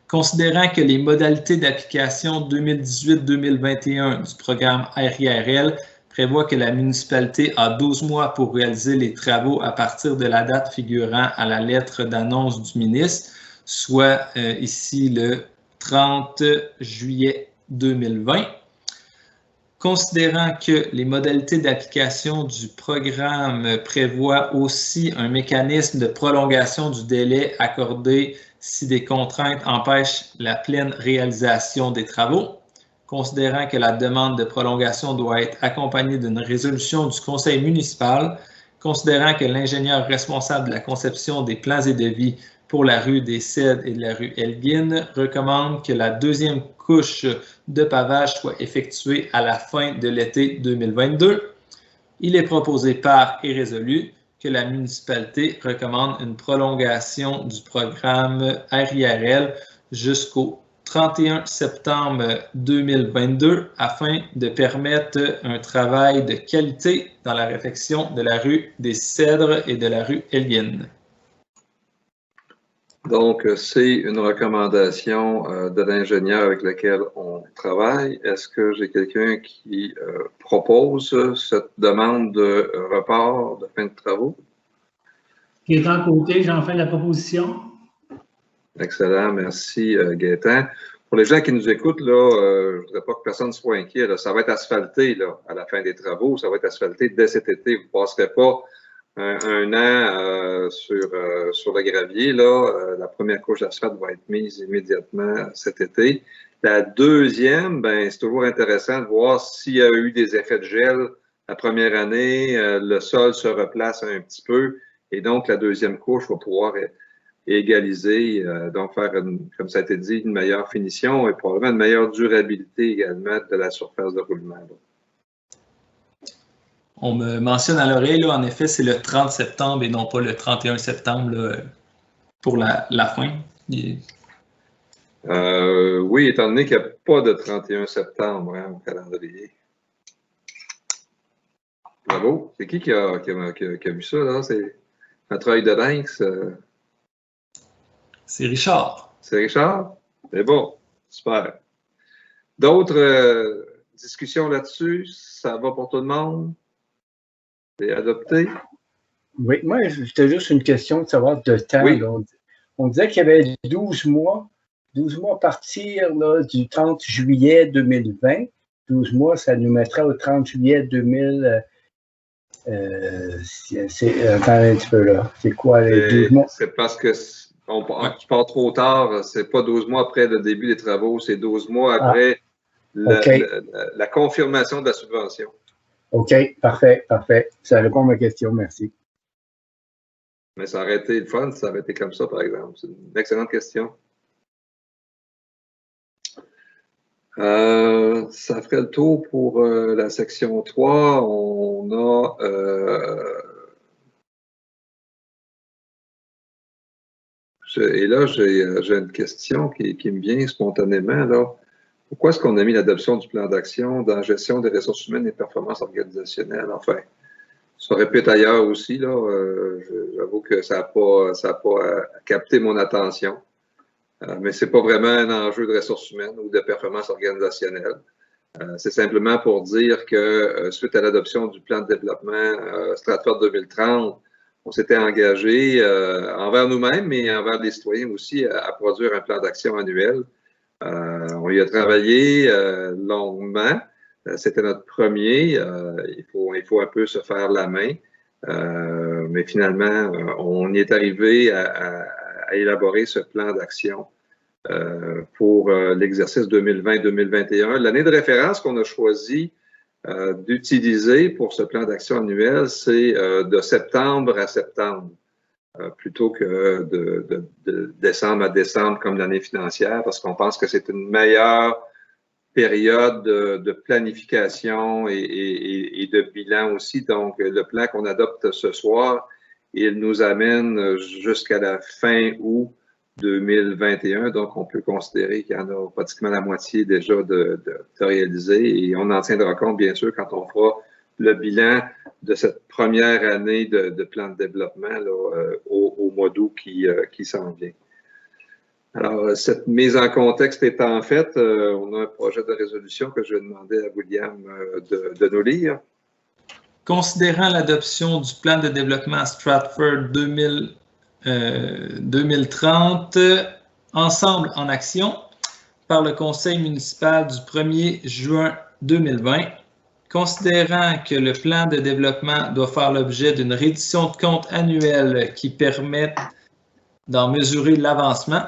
Considérant que les modalités d'application 2018-2021 du programme RIRL prévoit que la municipalité a 12 mois pour réaliser les travaux à partir de la date figurant à la lettre d'annonce du ministre, soit ici le 30 juillet 2020. Considérant que les modalités d'application du programme prévoient aussi un mécanisme de prolongation du délai accordé si des contraintes empêchent la pleine réalisation des travaux, considérant que la demande de prolongation doit être accompagnée d'une résolution du conseil municipal, considérant que l'ingénieur responsable de la conception des plans et devis pour la rue des Cèdres et de la rue Elgin recommande que la deuxième couche de pavage soit effectuée à la fin de l'été 2022. Il est proposé par et résolu que la municipalité recommande une prolongation du programme RIRL jusqu'au 31 septembre 2022 afin de permettre un travail de qualité dans la réfection de la rue des Cèdres et de la rue Elgin. Donc, c'est une recommandation de l'ingénieur avec lequel on travaille. Est-ce que j'ai quelqu'un qui propose cette demande de report de fin de travaux? Gaétan Côté, j'en fais la proposition. Excellent, merci Gaétan. Pour les gens qui nous écoutent, là, je ne voudrais pas que personne soit inquiet. Là. Ça va être asphalté là, à la fin des travaux. Ça va être asphalté dès cet été. Vous ne passerez pas un an sur le gravier. Là. La première couche d'asphalte va être mise immédiatement cet été. La deuxième, ben, c'est toujours intéressant de voir s'il y a eu des effets de gel la première année. Le sol se replace un petit peu et donc la deuxième couche va pouvoir égaliser, donc faire, comme ça a été dit, une meilleure finition et probablement une meilleure durabilité également de la surface de roulement. Là. On me mentionne à l'oreille, là, en effet, c'est le 30 septembre et non pas le 31 septembre là, pour la fin. Oui, étant donné qu'il n'y a pas de 31 septembre hein, au calendrier. Bravo. C'est qui a vu ça? Là? C'est notre œil de lynx. C'est Richard. C'est Richard? C'est bon. Super. D'autres discussions là-dessus? Ça va pour tout le monde? C'est adopté? Oui, moi, c'était juste une question de savoir de temps. Oui. Là. On disait qu'il y avait 12 mois à partir là, du 30 juillet 2020. 12 mois, ça nous mettrait au 30 juillet 2000. Attends un petit peu là. C'est quoi les 12 mois? C'est parce que tu pars trop tard. C'est pas 12 mois après le début des travaux, c'est 12 mois après la confirmation de la subvention. OK, parfait. Ça répond à ma question, merci. Mais ça aurait été le fun si ça avait été comme ça, par exemple. C'est une excellente question. Ça ferait le tour pour la section 3. On a et là, j'ai une question qui me vient spontanément. Là. Pourquoi est-ce qu'on a mis l'adoption du plan d'action dans la gestion des ressources humaines et performances organisationnelles? Enfin, ça aurait pu être ailleurs aussi. J'avoue que ça n'a pas capté mon attention. Mais ce n'est pas vraiment un enjeu de ressources humaines ou de performance organisationnelle. C'est simplement pour dire que suite à l'adoption du plan de développement Stratford 2030, on s'était engagé envers nous-mêmes, mais envers les citoyens aussi, à produire un plan d'action annuel. On y a travaillé longuement. C'était notre premier. Il faut un peu se faire la main. Mais finalement, on y est arrivé à élaborer ce plan d'action pour l'exercice 2020-2021. L'année de référence qu'on a choisi d'utiliser pour ce plan d'action annuel, c'est de septembre à septembre, plutôt que de décembre à décembre comme l'année financière, parce qu'on pense que c'est une meilleure période de planification et de bilan aussi. Donc, le plan qu'on adopte ce soir, il nous amène jusqu'à la fin août 2021. Donc, on peut considérer qu'il y en a pratiquement la moitié déjà de réalisé. Et on en tiendra compte, bien sûr, quand on fera le bilan de cette première année de plan de développement là, au mois d'août qui s'en vient. Alors, cette mise en contexte étant faite, on a un projet de résolution que je vais demander à William de nous lire. Considérant l'adoption du plan de développement Stratford 2030, Ensemble en action, par le Conseil municipal du 1er juin 2020, considérant que le plan de développement doit faire l'objet d'une reddition de compte annuelle qui permette d'en mesurer l'avancement,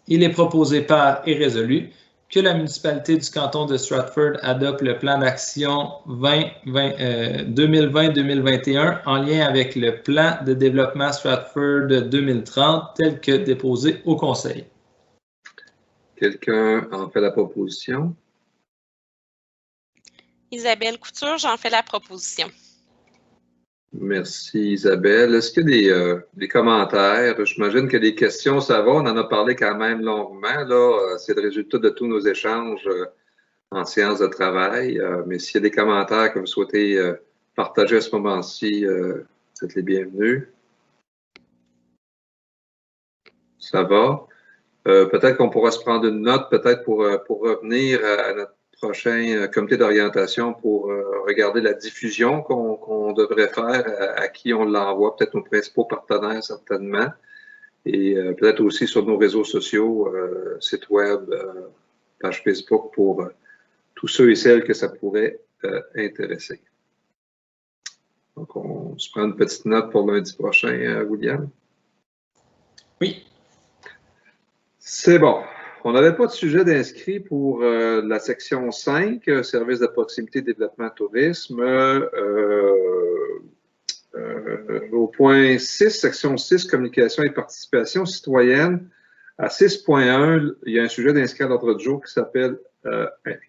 il est proposé par et résolu que la municipalité du canton de Stratford adopte le plan d'action 2020-2021 en lien avec le plan de développement Stratford 2030 tel que déposé au Conseil. Quelqu'un en fait la proposition? Isabelle Couture, j'en fais la proposition. Merci Isabelle. Est-ce qu'il y a des commentaires? J'imagine que les questions, ça va. On en a parlé quand même longuement. Là, c'est le résultat de tous nos échanges en séance de travail. Mais s'il y a des commentaires que vous souhaitez partager à ce moment-ci, vous êtes les bienvenus. Ça va. Peut-être qu'on pourra se prendre une note, peut-être pour revenir à notre prochain comité d'orientation pour regarder la diffusion qu'on devrait faire, à qui on l'envoie, peut-être nos principaux partenaires certainement, et peut-être aussi sur nos réseaux sociaux, site web, page Facebook pour tous ceux et celles que ça pourrait intéresser. Donc, on se prend une petite note pour lundi prochain, William? Oui. C'est bon. On n'avait pas de sujet d'inscrit pour la section 5, services de proximité, développement, tourisme. Au point 6, section 6, communication et participation citoyenne. À 6.1, il y a un sujet d'inscrit à l'ordre du jour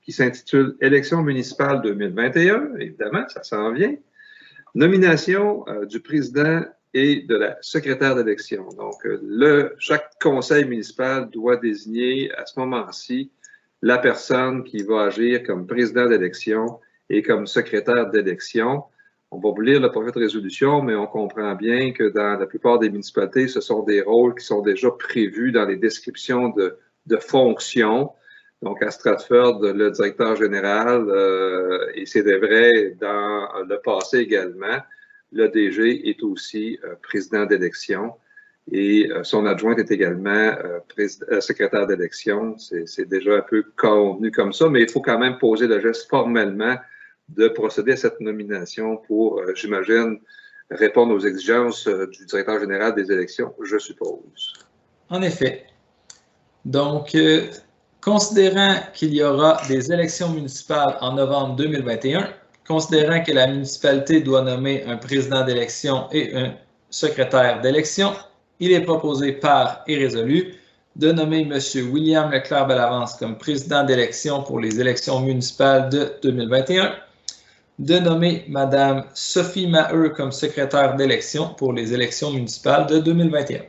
qui s'intitule Élections municipales 2021. Évidemment, ça s'en vient. Nomination du président et de la secrétaire d'élection. Donc, chaque conseil municipal doit désigner à ce moment-ci la personne qui va agir comme président d'élection et comme secrétaire d'élection. On va vous lire le projet de résolution, mais on comprend bien que dans la plupart des municipalités, ce sont des rôles qui sont déjà prévus dans les descriptions de fonctions. Donc, à Stratford, le directeur général, et c'est vrai dans le passé également, le DG est aussi président d'élection et son adjointe est également secrétaire d'élection. C'est déjà un peu convenu comme ça, mais il faut quand même poser le geste formellement de procéder à cette nomination pour, j'imagine, répondre aux exigences du directeur général des élections, je suppose. En effet. Donc, considérant qu'il y aura des élections municipales en novembre 2021, considérant que la municipalité doit nommer un président d'élection et un secrétaire d'élection, il est proposé par et résolu de nommer M. William Leclerc-Bellavance comme président d'élection pour les élections municipales de 2021, de nommer Mme Sophie Maheu comme secrétaire d'élection pour les élections municipales de 2021.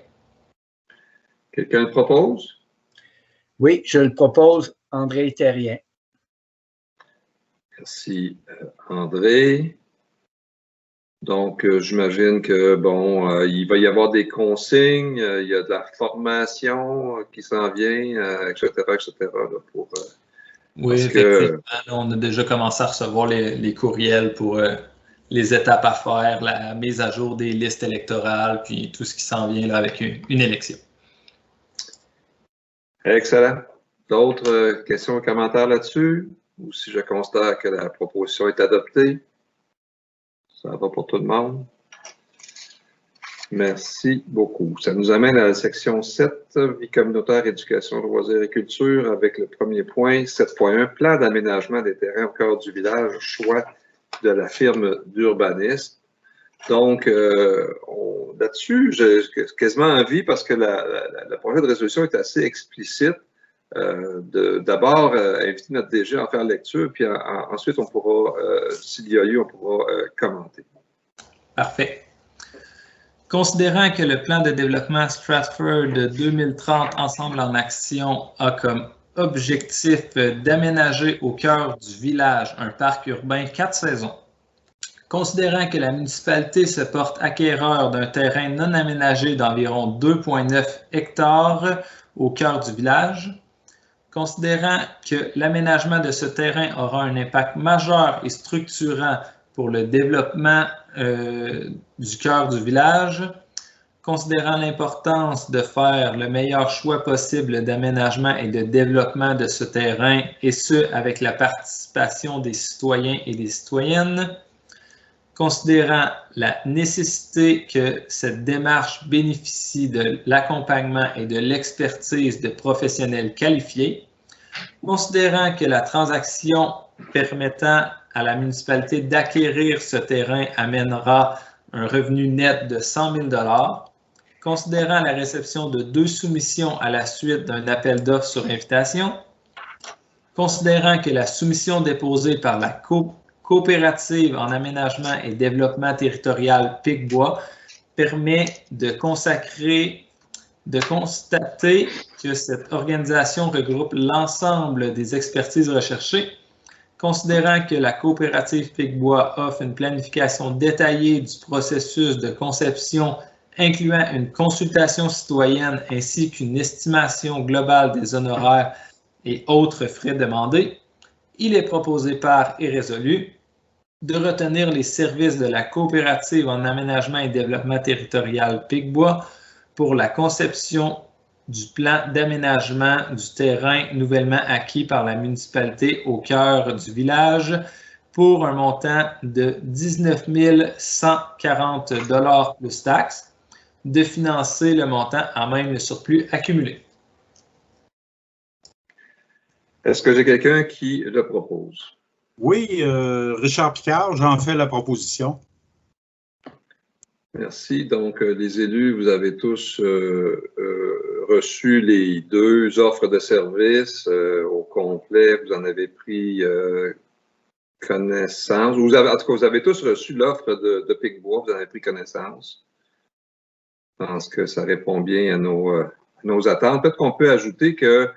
Quelqu'un le propose? Oui, je le propose, André Terrien. Merci, André. Donc, j'imagine que, bon, il va y avoir des consignes, il y a de la formation qui s'en vient, etc., là, pour, oui, effectivement. On a déjà commencé à recevoir les courriels pour les étapes à faire, la mise à jour des listes électorales, puis tout ce qui s'en vient là, avec une élection. Excellent. D'autres questions ou commentaires là-dessus? Ou si je constate que la proposition est adoptée? Ça va pour tout le monde? Merci beaucoup. Ça nous amène à la section 7, vie communautaire, éducation, loisirs et culture, avec le premier point, 7.1, plan d'aménagement des terrains au cœur du village, choix de la firme d'urbanisme. Donc, là-dessus, j'ai quasiment envie, parce que le projet de résolution est assez explicite, d'abord inviter notre DG à en faire lecture, puis ensuite, on pourra, s'il y a eu, on pourra commenter. Parfait. Considérant que le plan de développement Stratford 2030 Ensemble en action a comme objectif d'aménager au cœur du village un parc urbain 4 saisons, considérant que la municipalité se porte acquéreur d'un terrain non aménagé d'environ 2,9 hectares au cœur du village, considérant que l'aménagement de ce terrain aura un impact majeur et structurant pour le développement du cœur du village, considérant l'importance de faire le meilleur choix possible d'aménagement et de développement de ce terrain, et ce, avec la participation des citoyens et des citoyennes, considérant la nécessité que cette démarche bénéficie de l'accompagnement et de l'expertise de professionnels qualifiés, considérant que la transaction permettant à la municipalité d'acquérir ce terrain amènera un revenu net de 100 000 $, considérant la réception de 2 soumissions à la suite d'un appel d'offres sur invitation, considérant que la soumission déposée par la coopérative en aménagement et développement territorial Picbois permet de constater que cette organisation regroupe l'ensemble des expertises recherchées, considérant que la coopérative Picbois offre une planification détaillée du processus de conception incluant une consultation citoyenne ainsi qu'une estimation globale des honoraires et autres frais demandés, il est proposé par et résolu de retenir les services de la coopérative en aménagement et développement territorial Picbois pour la conception du plan d'aménagement du terrain nouvellement acquis par la municipalité au cœur du village pour un montant de 19 140 $ plus taxes, de financer le montant en même le surplus accumulé. Est-ce que j'ai quelqu'un qui le propose? Oui, Richard Picard, j'en fais la proposition. Merci. Donc, les élus, vous avez tous reçu les 2 offres de services au complet. Vous en avez pris connaissance. En tout cas, vous avez tous reçu l'offre de Picbois. Vous en avez pris connaissance. Je pense que ça répond bien à nos attentes. Peut-être qu'on peut ajouter que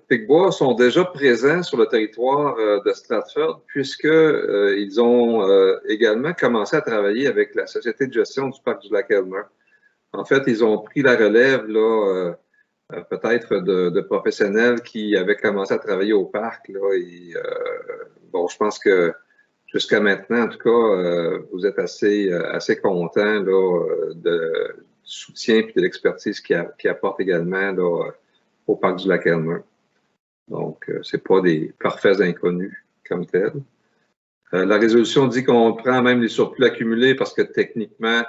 Picbois sont déjà présents sur le territoire de Stratford puisqu'ils ont également commencé à travailler avec la Société de gestion du parc du Lac-Elmer. En fait, ils ont pris la relève là, peut-être de professionnels qui avaient commencé à travailler au parc. Là, et, bon, je pense que jusqu'à maintenant, en tout cas, vous êtes assez contents là, du soutien et de l'expertise qu'ils apportent également là, au parc du Lac-Elmer. Donc, ce n'est pas des parfaits inconnus comme tels. La résolution dit qu'on prend même les surplus accumulés parce que techniquement,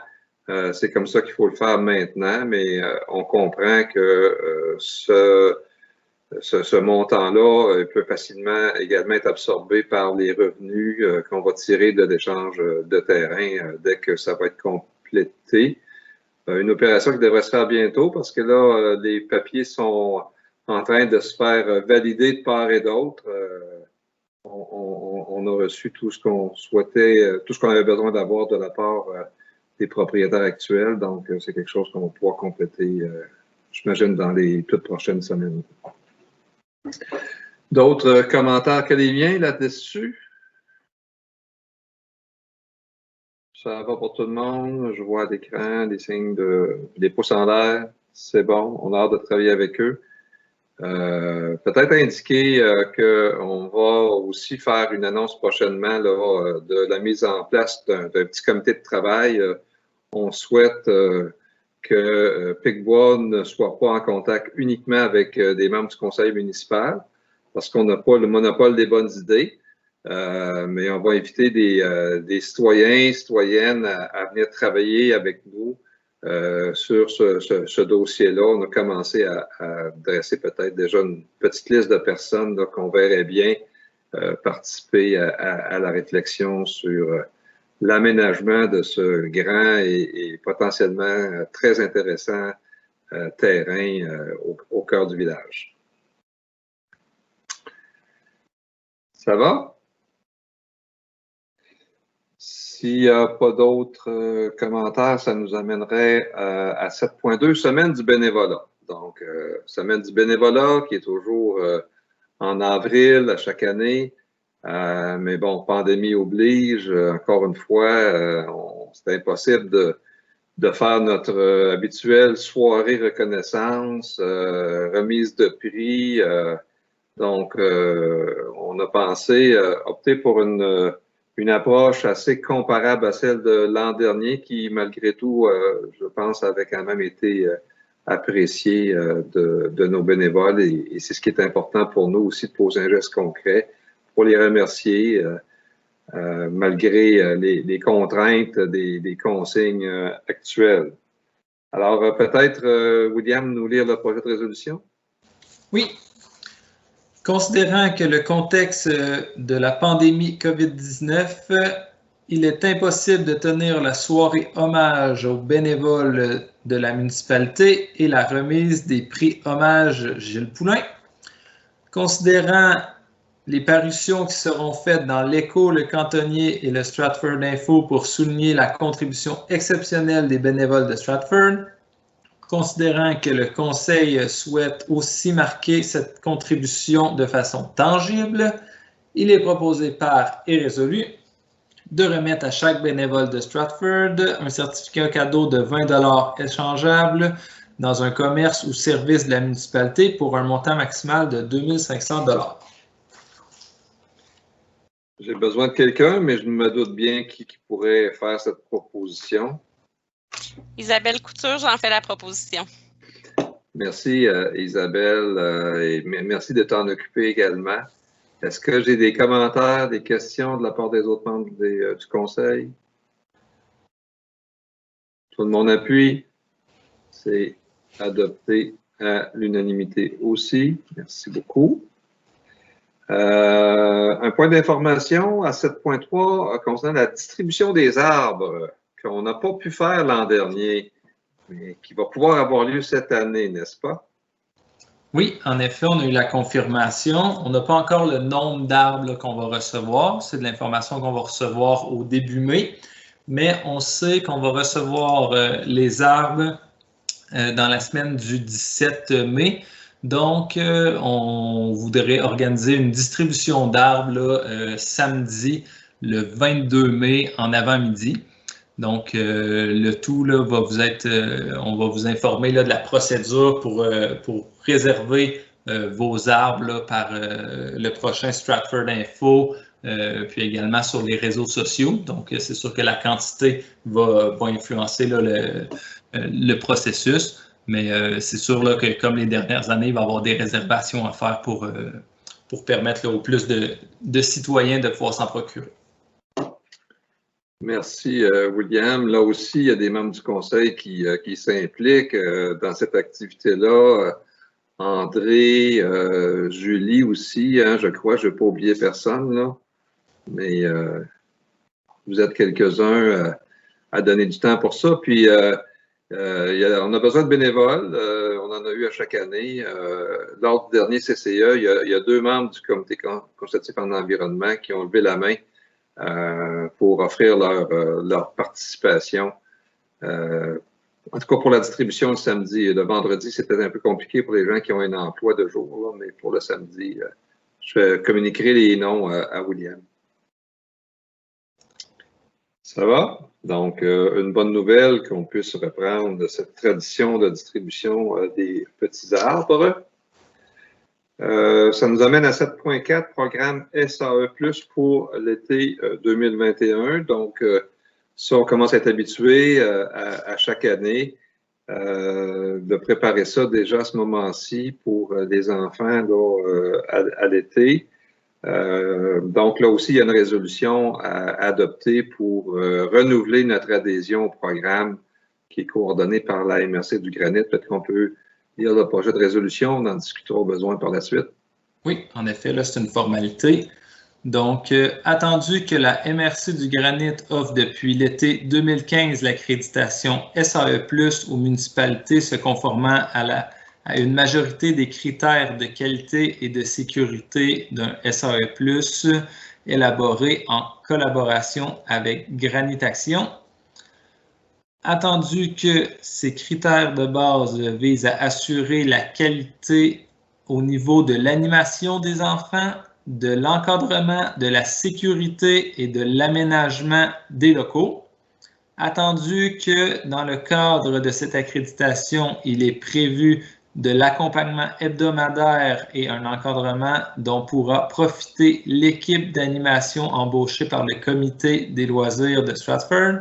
c'est comme ça qu'il faut le faire maintenant, mais on comprend que ce montant-là peut facilement également être absorbé par les revenus qu'on va tirer de l'échange de terrain dès que ça va être complété. Une opération qui devrait se faire bientôt parce que là, les papiers sont en train de se faire valider de part et d'autre. On a reçu tout ce qu'on souhaitait, tout ce qu'on avait besoin d'avoir de la part des propriétaires actuels. Donc, c'est quelque chose qu'on va pouvoir compléter, j'imagine, dans les toutes prochaines semaines. D'autres commentaires que les miens là-dessus? Ça va pour tout le monde. Je vois à l'écran des signes des pouces en l'air. C'est bon. On a hâte de travailler avec eux. Peut-être indiquer qu'on va aussi faire une annonce prochainement là, de la mise en place d'un petit comité de travail. On souhaite que Picbois ne soit pas en contact uniquement avec des membres du conseil municipal parce qu'on n'a pas le monopole des bonnes idées. Mais on va inviter des citoyens, citoyennes à venir travailler avec nous sur ce dossier-là. On a commencé à dresser peut-être déjà une petite liste de personnes qu'on verrait bien participer à la réflexion sur l'aménagement de ce grand et potentiellement très intéressant terrain au cœur du village. Ça va? S'il n'y a pas d'autres commentaires, ça nous amènerait à 7.2, semaine du bénévolat. Donc, semaine du bénévolat qui est toujours en avril à chaque année. Mais bon, pandémie oblige. Encore une fois, c'est impossible de faire notre habituelle soirée reconnaissance, remise de prix. Donc, on a pensé opter pour une approche assez comparable à celle de l'an dernier qui, malgré tout, je pense, avait quand même été appréciée de nos bénévoles. Et c'est ce qui est important pour nous aussi de poser un geste concret pour les remercier, malgré les contraintes des consignes actuelles. Alors, peut-être, William, nous lire le projet de résolution? Oui. Considérant que le contexte de la pandémie COVID-19, il est impossible de tenir la soirée hommage aux bénévoles de la municipalité et la remise des prix hommage Gilles Poulain. Considérant les parutions qui seront faites dans l'Écho, le Cantonnier et le Stratford Info pour souligner la contribution exceptionnelle des bénévoles de Stratford. Considérant que le Conseil souhaite aussi marquer cette contribution de façon tangible, il est proposé par et résolu de remettre à chaque bénévole de Stratford un certificat cadeau de 20 $ échangeable dans un commerce ou service de la municipalité pour un montant maximal de 2 500 $. J'ai besoin de quelqu'un, mais je me doute bien qui pourrait faire cette proposition. Isabelle Couture, j'en fais la proposition. Merci, Isabelle, et merci de t'en occuper également. Est-ce que j'ai des commentaires, des questions de la part des autres membres du Conseil? Tout le monde appuie. C'est adopté à l'unanimité aussi. Merci beaucoup. Un point d'information à 7.3 concernant la distribution des arbres qu'on n'a pas pu faire l'an dernier, mais qui va pouvoir avoir lieu cette année, n'est-ce pas? Oui, en effet, on a eu la confirmation. On n'a pas encore le nombre d'arbres qu'on va recevoir. C'est de l'information qu'on va recevoir au début mai, mais on sait qu'on va recevoir les arbres dans la semaine du 17 mai. Donc, on voudrait organiser une distribution d'arbres samedi, le 22 mai, en avant-midi. Donc, le tout là, va vous être, on va vous informer là, de la procédure pour réserver vos arbres là, par le prochain Stratford Info, puis également sur les réseaux sociaux. Donc, c'est sûr que la quantité va influencer là, le processus. Mais c'est sûr là, que, comme les dernières années, il va y avoir des réservations à faire pour permettre là, au plus de citoyens de pouvoir s'en procurer. Merci, William. Là aussi, il y a des membres du Conseil qui s'impliquent dans cette activité-là. André, Julie aussi, hein, je crois, je ne vais pas oublier personne, là. Mais vous êtes quelques-uns à donner du temps pour ça. Puis, on a besoin de bénévoles, on en a eu à chaque année. Lors du dernier CCE, il y a 2 membres du comité consultatif en environnement qui ont levé la main pour offrir leur participation. En tout cas, pour la distribution le samedi. Le vendredi, c'était un peu compliqué pour les gens qui ont un emploi de jour, là, mais pour le samedi, je communiquerai les noms à William. Ça va? Donc, une bonne nouvelle qu'on puisse reprendre cette tradition de distribution des petits arbres. Ça nous amène à 7.4, programme SAE+, pour l'été 2021. Donc, ça, on commence à être habitué à chaque année de préparer ça déjà à ce moment-ci pour les enfants là, à l'été. Donc, là aussi, il y a une résolution à adopter pour renouveler notre adhésion au programme qui est coordonné par la MRC du Granit. Peut-être qu'on peut lire le projet de résolution, on en discutera au besoin par la suite. Oui, en effet, là, c'est une formalité. Donc, attendu que la MRC du Granit offre depuis l'été 2015 l'accréditation SAE+, aux municipalités se conformant à une majorité des critères de qualité et de sécurité d'un SAE+, élaboré en collaboration avec Granit Action. Attendu que ces critères de base visent à assurer la qualité au niveau de l'animation des enfants, de l'encadrement, de la sécurité et de l'aménagement des locaux. Attendu que dans le cadre de cette accréditation, il est prévu de l'accompagnement hebdomadaire et un encadrement dont pourra profiter l'équipe d'animation embauchée par le comité des loisirs de Stratford.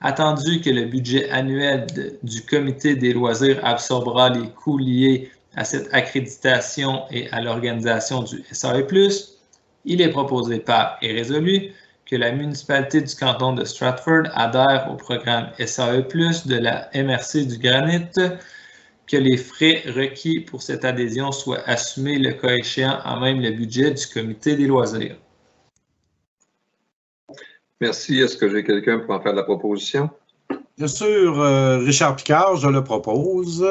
Attendu que le budget annuel du comité des loisirs absorbera les coûts liés à cette accréditation et à l'organisation du SAE+, il est proposé par et résolu que la municipalité du canton de Stratford adhère au programme SAE+, de la MRC du Granit, que les frais requis pour cette adhésion soient assumés le cas échéant à même le budget du comité des loisirs. Merci. Est-ce que j'ai quelqu'un pour en faire la proposition? Bien sûr, Richard Picard, je le propose.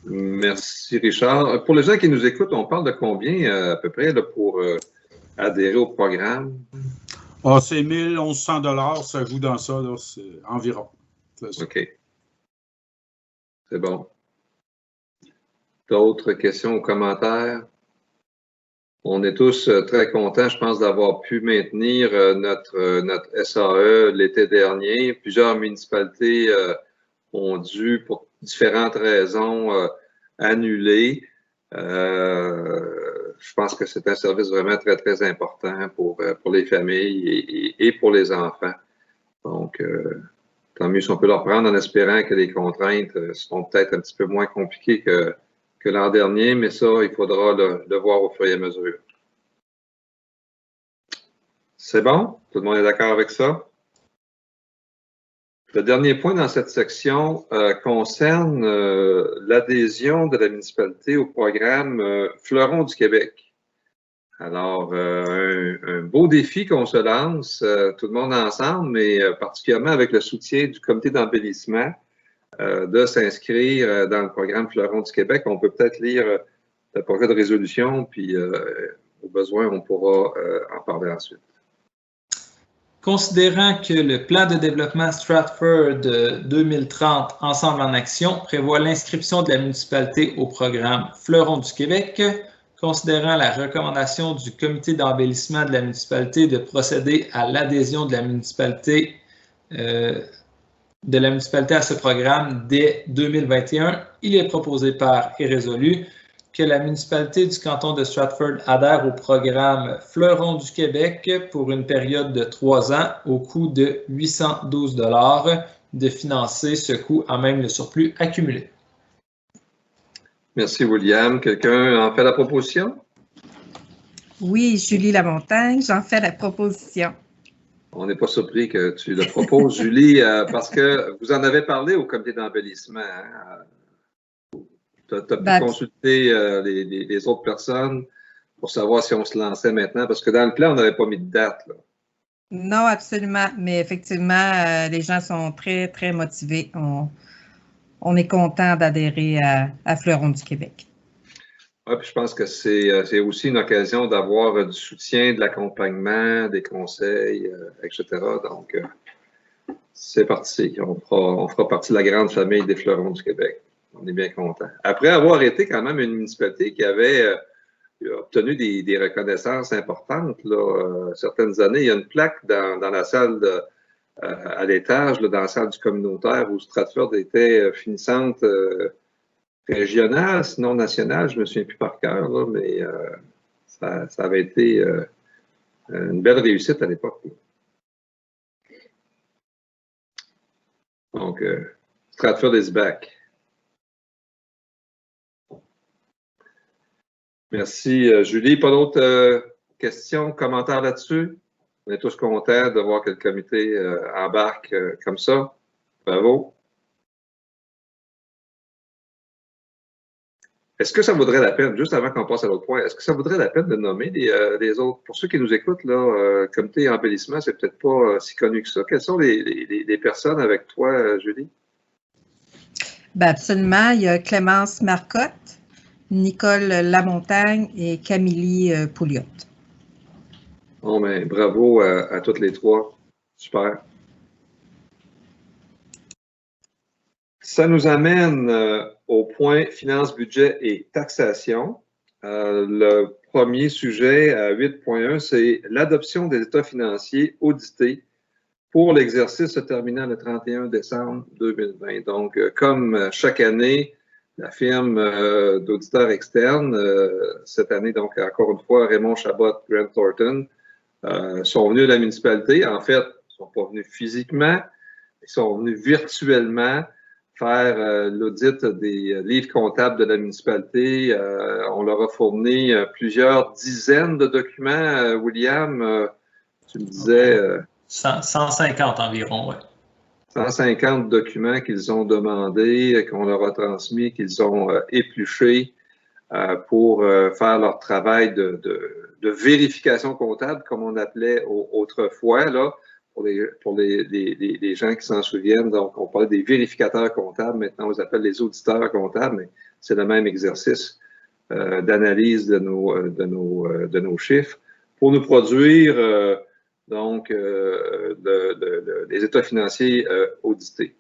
Merci, Richard. Pour les gens qui nous écoutent, on parle de combien à peu près là, pour adhérer au programme? Ah, c'est 1 1100 $, ça joue dans ça, c'est environ. OK. C'est bon. D'autres questions ou commentaires? On est tous très contents, je pense, d'avoir pu maintenir notre SAE l'été dernier. Plusieurs municipalités ont dû, pour différentes raisons, annuler. Je pense que c'est un service vraiment très, très important pour les familles et pour les enfants. Donc, tant mieux si on peut leur prendre en espérant que les contraintes seront peut-être un petit peu moins compliquées que l'an dernier, mais ça, il faudra le voir au fur et à mesure. C'est bon? Tout le monde est d'accord avec ça? Le dernier point dans cette section concerne l'adhésion de la municipalité au programme Fleurons du Québec. Alors, un beau défi qu'on se lance, tout le monde ensemble, mais particulièrement avec le soutien du comité d'embellissement, de s'inscrire dans le programme Fleurons du Québec. On peut peut-être lire le projet de résolution, puis au besoin, on pourra en parler ensuite. Considérant que le plan de développement Stratford 2030 Ensemble en action prévoit l'inscription de la municipalité au programme Fleurons du Québec, considérant la recommandation du comité d'embellissement de la municipalité de procéder à l'adhésion de la municipalité à ce programme dès 2021, il est proposé par et résolu que la municipalité du canton de Stratford adhère au programme Fleurons du Québec pour une période de 3 ans au coût de 812 $, de financer ce coût à même le surplus accumulé. Merci, William. Quelqu'un en fait la proposition? Oui, Julie Lamontagne, j'en fais la proposition. On n'est pas surpris que tu le proposes, Julie, parce que vous en avez parlé au comité d'embellissement. Hein? Tu as pu consulter les autres personnes pour savoir si on se lançait maintenant, parce que dans le plan, on n'avait pas mis de date. Là. Non, absolument. Mais effectivement, les gens sont très, très motivés. On est content d'adhérer à Fleurons du Québec. Oui, puis je pense que c'est aussi une occasion d'avoir du soutien, de l'accompagnement, des conseils, etc. Donc, c'est parti. On fera partie de la grande famille des Fleurons du Québec. On est bien content. Après avoir été quand même une municipalité qui avait obtenu des reconnaissances importantes, là, certaines années, il y a une plaque dans la salle à l'étage, dans la salle du communautaire où Stratford était finissante régionale, sinon nationale, je ne me souviens plus par cœur, là, mais ça avait été une belle réussite à l'époque. Donc, Stratford is back. Merci, Julie. Pas d'autres questions, commentaires là-dessus? On est tous contents de voir que le comité embarque comme ça. Bravo. Est-ce que ça vaudrait la peine, juste avant qu'on passe à l'autre point, est-ce que ça vaudrait la peine de nommer les autres? Pour ceux qui nous écoutent, là, comité embellissement, c'est peut-être pas si connu que ça. Quelles sont les personnes avec toi, Julie? Ben absolument. Il y a Clémence Marcotte, Nicole Lamontagne et Camille Pouliot. Bon, ben, bravo à toutes les trois. Super. Ça nous amène au point finances, budget et taxation. Le premier sujet à 8.1, c'est l'adoption des états financiers audités pour l'exercice se terminant le 31 décembre 2020. Donc, comme chaque année, la firme d'auditeurs externes, cette année, donc encore une fois, Raymond Chabot, Grant Thornton, sont venus à la municipalité. En fait, ils ne sont pas venus physiquement, ils sont venus virtuellement faire l'audit des livres comptables de la municipalité. On leur a fourni plusieurs dizaines de documents. William, tu me disais... 150 environ, oui. 150 documents qu'ils ont demandés, qu'on leur a transmis, qu'ils ont épluchés pour faire leur travail de vérification comptable, comme on appelait autrefois, là, pour les gens qui s'en souviennent. Donc, on parle des vérificateurs comptables. Maintenant, on les appelle les auditeurs comptables, mais c'est le même exercice d'analyse de nos chiffres pour nous produire les états financiers audités.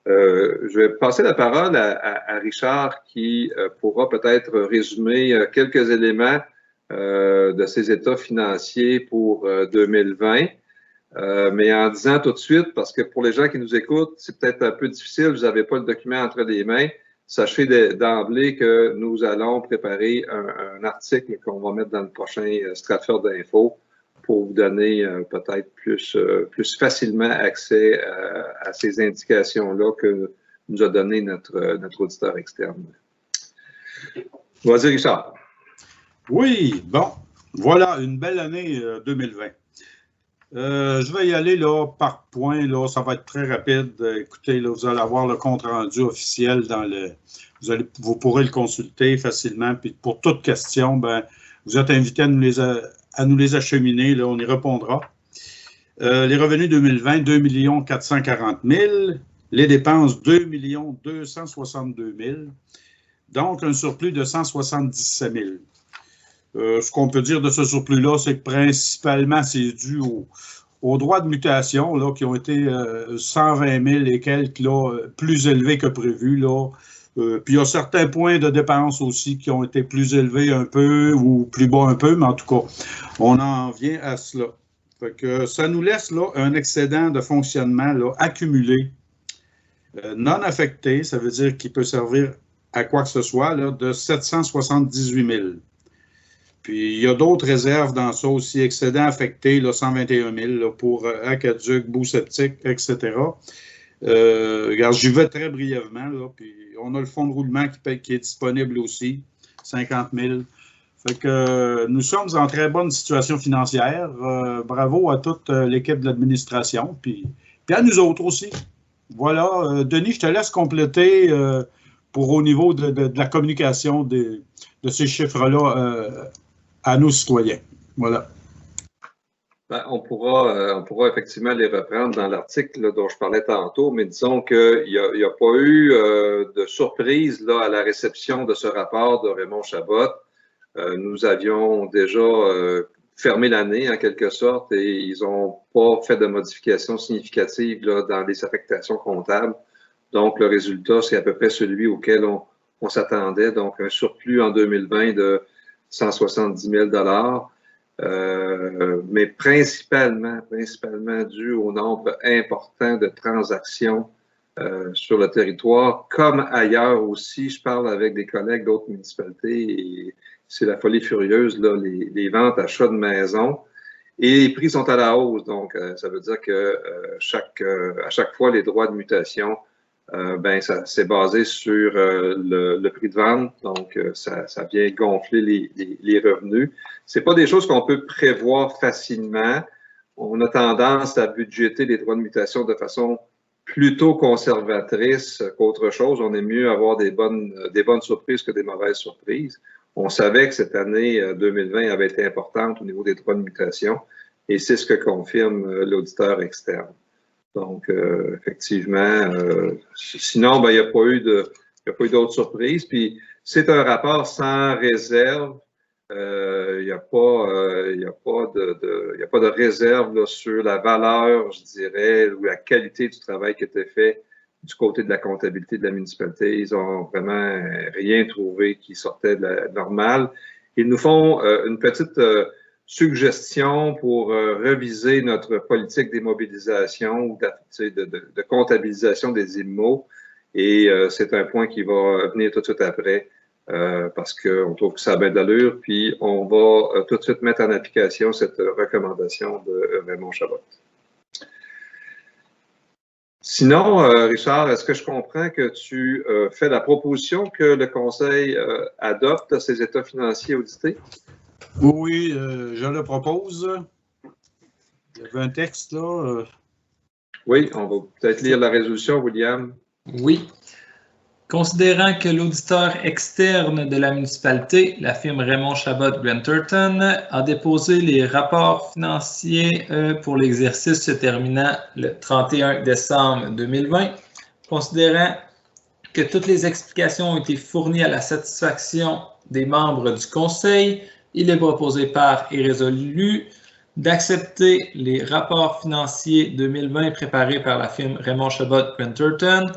Je vais passer la parole à Richard qui pourra peut-être résumer quelques éléments de ces états financiers pour 2020. Mais en disant tout de suite, parce que pour les gens qui nous écoutent, c'est peut-être un peu difficile, vous n'avez pas le document entre les mains, sachez d'emblée que nous allons préparer un article qu'on va mettre dans le prochain Stratford d'Info pour vous donner peut-être plus facilement accès à ces indications-là que nous a donné notre auditeur externe. Vas-y, Richard. Oui, bon, voilà une belle année 2020. Je vais y aller là, par point, là, ça va être très rapide. Écoutez, là, vous allez avoir le compte-rendu officiel dans vous pourrez le consulter facilement. Puis pour toute question, ben, vous êtes invités à nous les acheminer, là, on y répondra. Les revenus 2020, 2 440 000. Les dépenses, 2 262 000. Donc, un surplus de 177 000. Ce qu'on peut dire de ce surplus-là, c'est que principalement, c'est dû aux droits de mutation là, qui ont été 120 000 et quelques là, plus élevés que prévu. Là. Puis il y a certains points de dépenses aussi qui ont été plus élevés un peu ou plus bas un peu, mais en tout cas, on en vient à cela. Fait que ça nous laisse là, un excédent de fonctionnement là, accumulé, non affecté, ça veut dire qu'il peut servir à quoi que ce soit, là, de 778 000. Puis, il y a d'autres réserves dans ça aussi, excédent affecté, là, 121 000 là, pour aqueduc, bout septique, etc. Regarde, j'y vais très brièvement, là, puis on a le fonds de roulement qui est disponible aussi, 50 000. Fait que nous sommes en très bonne situation financière. Bravo à toute l'équipe de l'administration, puis à nous autres aussi. Voilà, Denis, je te laisse compléter pour au niveau de la communication de ces chiffres-là à nos citoyens. Voilà. Ben, on pourra effectivement les reprendre dans l'article dont je parlais tantôt, mais disons qu'il n'y a pas eu de surprise là, à la réception de ce rapport de Raymond Chabot. Nous avions déjà fermé l'année en quelque sorte et ils n'ont pas fait de modifications significatives là, dans les affectations comptables. Donc, le résultat, c'est à peu près celui auquel on s'attendait. Donc, un surplus en 2020 de 170 000 mais principalement dû au nombre important de transactions sur le territoire, comme ailleurs aussi. Je parle avec des collègues d'autres municipalités et c'est la folie furieuse, là, les ventes, achats de maisons. Et les prix sont à la hausse, donc ça veut dire que à chaque fois, les droits de mutation, ça c'est basé sur le prix de vente, donc ça vient gonfler les revenus. C'est pas des choses qu'on peut prévoir facilement. On a tendance à budgéter les droits de mutation de façon plutôt conservatrice qu'autre chose. On aime mieux avoir des bonnes surprises que des mauvaises surprises. On savait que cette année 2020 avait été importante au niveau des droits de mutation et c'est ce que confirme l'auditeur externe. Donc, effectivement, sinon, ben, il n'y a pas eu d'autres surprises. Puis, c'est un rapport sans réserve. Il n'y a pas de réserve là, sur la valeur, je dirais, ou la qualité du travail qui était fait du côté de la comptabilité de la municipalité. Ils n'ont vraiment rien trouvé qui sortait de la normale. Ils nous font une petite suggestion pour reviser notre politique d'immobilisation ou de comptabilisation des immos. Et c'est un point qui va venir tout de suite après. Parce qu'on trouve que ça a bien d'allure, puis on va tout de suite mettre en application cette recommandation de Raymond Chabot. Sinon, Richard, est-ce que je comprends que tu fais la proposition que le Conseil adopte ces états financiers audités? Oui, je le propose. Il y avait un texte là. Oui, on va peut-être lire la résolution, William. Oui. Considérant que l'auditeur externe de la municipalité, la firme Raymond Chabot Granterton, a déposé les rapports financiers pour l'exercice se terminant le 31 décembre 2020, considérant que toutes les explications ont été fournies à la satisfaction des membres du Conseil, il est proposé par et résolu d'accepter les rapports financiers 2020 préparés par la firme Raymond Chabot Granterton,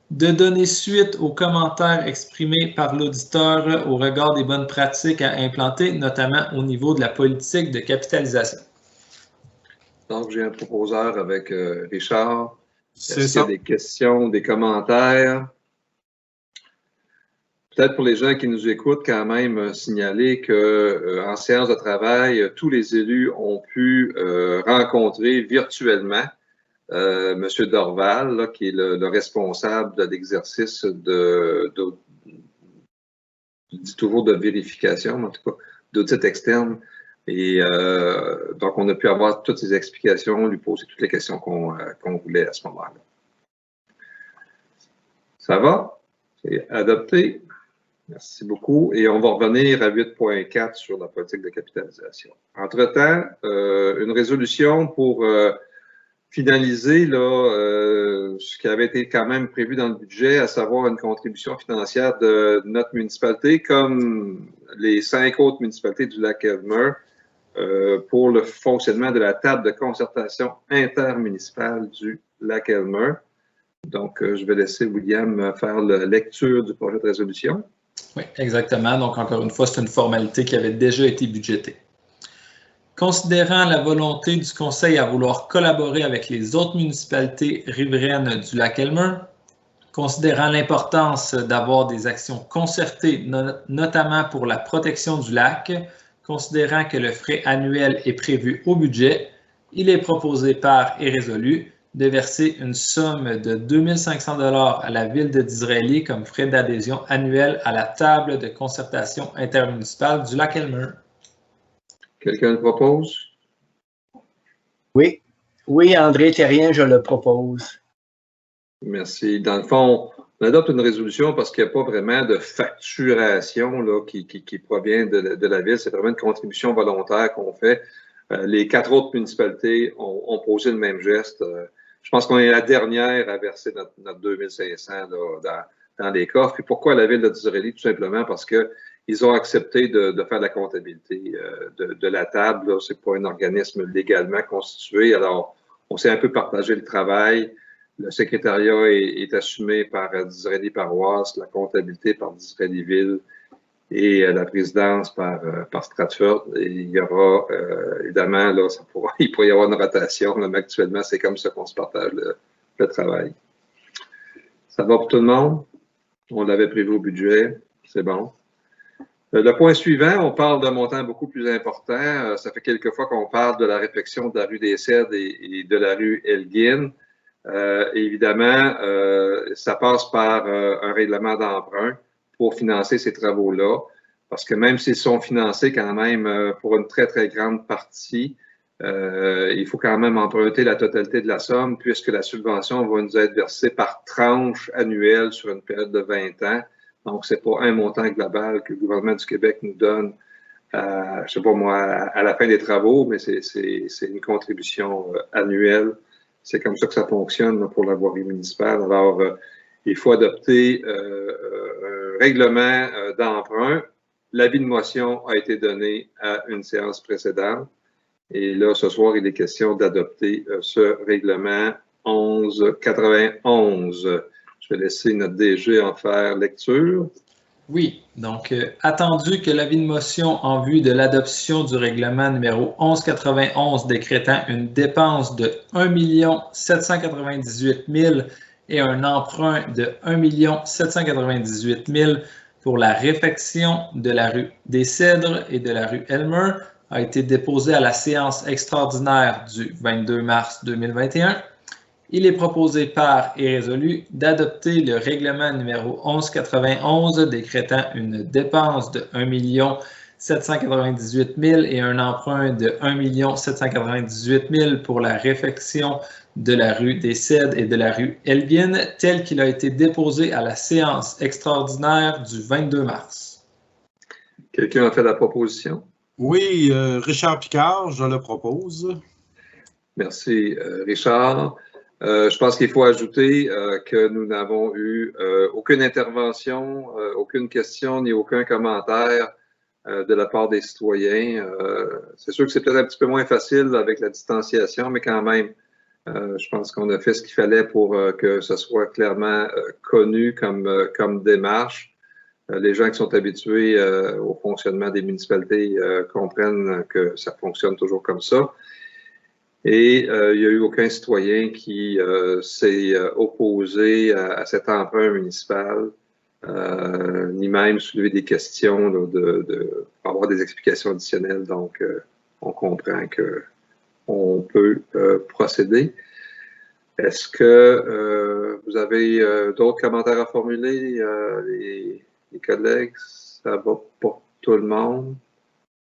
de donner suite aux commentaires exprimés par l'auditeur au regard des bonnes pratiques à implanter, notamment au niveau de la politique de capitalisation. Donc, j'ai un proposeur avec Richard. C'est Est-ce qu'il y a des questions, des commentaires? Peut-être pour les gens qui nous écoutent, quand même signaler qu'en séance de travail, tous les élus ont pu rencontrer virtuellement M. Dorval, là, qui est le responsable de l'exercice toujours de vérification, en tout cas d'audit externe. Et donc, on a pu avoir toutes ces explications, lui poser toutes les questions qu'on voulait à ce moment-là. Ça va? C'est adopté. Merci beaucoup. Et on va revenir à 8.4 sur la politique de capitalisation. Entre-temps, une résolution pour finaliser là, ce qui avait été quand même prévu dans le budget, à savoir une contribution financière de notre municipalité, comme les 5 autres municipalités du Lac-Elmer, pour le fonctionnement de la table de concertation intermunicipale du Lac-Elmer. Donc, je vais laisser William faire la lecture du projet de résolution. Oui, exactement. Donc, encore une fois, c'est une formalité qui avait déjà été budgétée. Considérant la volonté du Conseil à vouloir collaborer avec les autres municipalités riveraines du Lac-Elmer, considérant l'importance d'avoir des actions concertées, notamment pour la protection du lac, considérant que le frais annuel est prévu au budget, il est proposé par et résolu de verser une somme de 2 500 $ à la ville de Disraeli comme frais d'adhésion annuel à la table de concertation intermunicipale du Lac-Elmer. Quelqu'un le propose? Oui. Oui, André Terrien, je le propose. Merci. Dans le fond, on adopte une résolution parce qu'il n'y a pas vraiment de facturation là, qui provient de la ville. C'est vraiment une contribution volontaire qu'on fait. Les 4 autres municipalités ont posé le même geste. Je pense qu'on est la dernière à verser notre 2500 là, dans les coffres. Et pourquoi la ville de Disraeli? Tout simplement parce qu'ils ont accepté de faire la comptabilité de la table. Ce n'est pas un organisme légalement constitué. Alors, on s'est un peu partagé le travail. Le secrétariat est assumé par Disraeli Paroisse, la comptabilité par Disraeli-Ville et la présidence par Stratford. Et il y aura, évidemment, là, il pourrait y avoir une rotation, là, mais actuellement, c'est comme ça qu'on se partage le travail. Ça va pour tout le monde? On l'avait prévu au budget, c'est bon. Le point suivant, on parle d'un montant beaucoup plus important. Ça fait quelques fois qu'on parle de la réfection de la rue des Cèdres et de la rue Elgin. Évidemment, ça passe par un règlement d'emprunt pour financer ces travaux-là, parce que même s'ils sont financés quand même pour une très, très grande partie, il faut quand même emprunter la totalité de la somme puisque la subvention va nous être versée par tranche annuelle sur une période de 20 ans. Donc, c'est pas un montant global que le gouvernement du Québec nous donne, je sais pas moi, à la fin des travaux, mais c'est une contribution annuelle. C'est comme ça que ça fonctionne là, pour la voirie municipale. Alors, il faut adopter un règlement d'emprunt. L'avis de motion a été donné à une séance précédente. Et là, ce soir, il est question d'adopter ce règlement 1191. Je vais laisser notre DG en faire lecture. Oui, donc attendu que l'avis de motion en vue de l'adoption du règlement numéro 1191 décrétant une dépense de 1 798 000 et un emprunt de 1 798 000 pour la réfection de la rue des Cèdres et de la rue Elmer a été déposé à la séance extraordinaire du 22 mars 2021. Il est proposé par et résolu d'adopter le règlement numéro 1191 décrétant une dépense de 1 798 000 et un emprunt de 1 798 000 pour la réfection de la rue des Cèdres et de la rue Elgin, tel qu'il a été déposé à la séance extraordinaire du 22 mars. Quelqu'un a fait la proposition? Oui, Richard Picard, je le propose. Merci, Richard. Je pense qu'il faut ajouter que nous n'avons eu aucune intervention, aucune question ni aucun commentaire de la part des citoyens. C'est sûr que c'est peut-être un petit peu moins facile avec la distanciation, mais quand même, je pense qu'on a fait ce qu'il fallait pour que ce soit clairement connu comme démarche. Les gens qui sont habitués au fonctionnement des municipalités comprennent que ça fonctionne toujours comme ça. Et il n'y a eu aucun citoyen qui s'est opposé à cet emprunt municipal, ni même soulevé des questions là, pour avoir des explications additionnelles. Donc, on comprend qu'on peut procéder. Est-ce que vous avez d'autres commentaires à formuler, les collègues? Ça va pour tout le monde.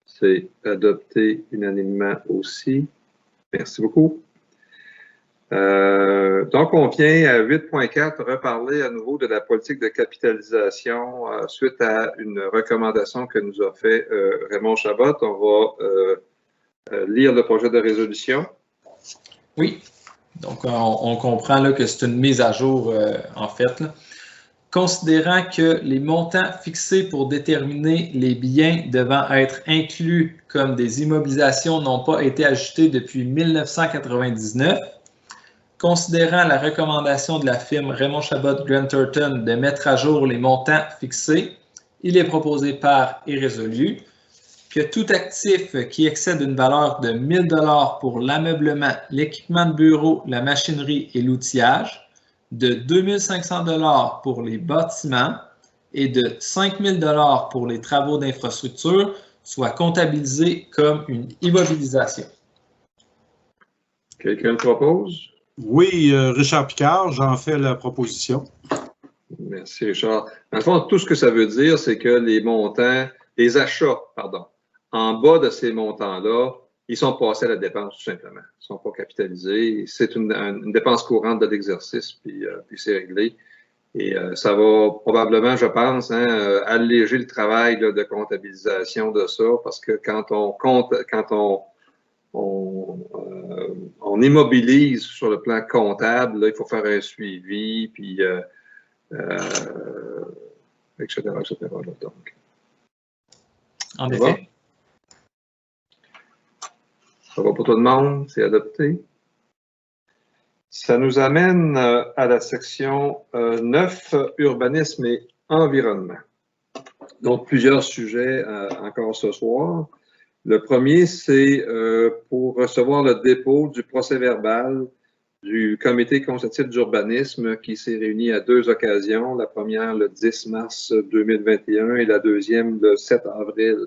C'est adopté unanimement aussi. Merci beaucoup. Donc, on vient à 8.4 reparler à nouveau de la politique de capitalisation suite à une recommandation que nous a fait Raymond Chabot. On va lire le projet de résolution. Oui, donc on comprend là, que c'est une mise à jour en fait. Là. Considérant que les montants fixés pour déterminer les biens devant être inclus comme des immobilisations n'ont pas été ajustés depuis 1999, considérant la recommandation de la firme Raymond Chabot Grant Thornton de mettre à jour les montants fixés, il est proposé par et résolu que tout actif qui excède une valeur de 1 000 pour l'ameublement, l'équipement de bureau, la machinerie et l'outillage, de 2 500 $ pour les bâtiments et de 5 000 $ pour les travaux d'infrastructure soit comptabilisé comme une immobilisation. Quelqu'un le propose? Oui, Richard Picard, j'en fais la proposition. Merci, Richard. Dans le fond, tout ce que ça veut dire, c'est que les achats, en bas de ces montants-là, ils sont passés à la dépense, tout simplement. Ils ne sont pas capitalisés. C'est une dépense courante de l'exercice, puis c'est réglé. Et ça va probablement, je pense, alléger le travail là, de comptabilisation de ça, parce que quand on immobilise sur le plan comptable, là, il faut faire un suivi, puis etc., etc. Là, donc. En effet. Ça va pour tout le monde, c'est adopté. Ça nous amène à la section 9, urbanisme et environnement. Donc, plusieurs sujets encore ce soir. Le premier, c'est pour recevoir le dépôt du procès-verbal du comité consultatif d'urbanisme qui s'est réuni à 2 occasions. La première, le 10 mars 2021 et la deuxième, le 7 avril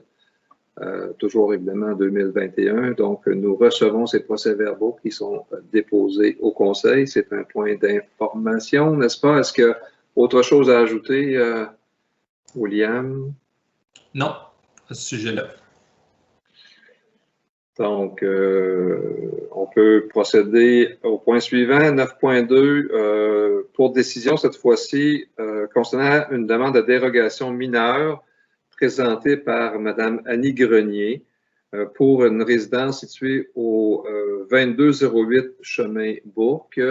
toujours évidemment en 2021. Donc, nous recevons ces procès-verbaux qui sont déposés au Conseil. C'est un point d'information, n'est-ce pas? Est-ce qu'il y a autre chose à ajouter, William? Non, à ce sujet-là. Donc, on peut procéder au point suivant, 9.2, pour décision cette fois-ci concernant une demande de dérogation mineure présentée par Mme Annie Grenier pour une résidence située au 2208 chemin Bourque,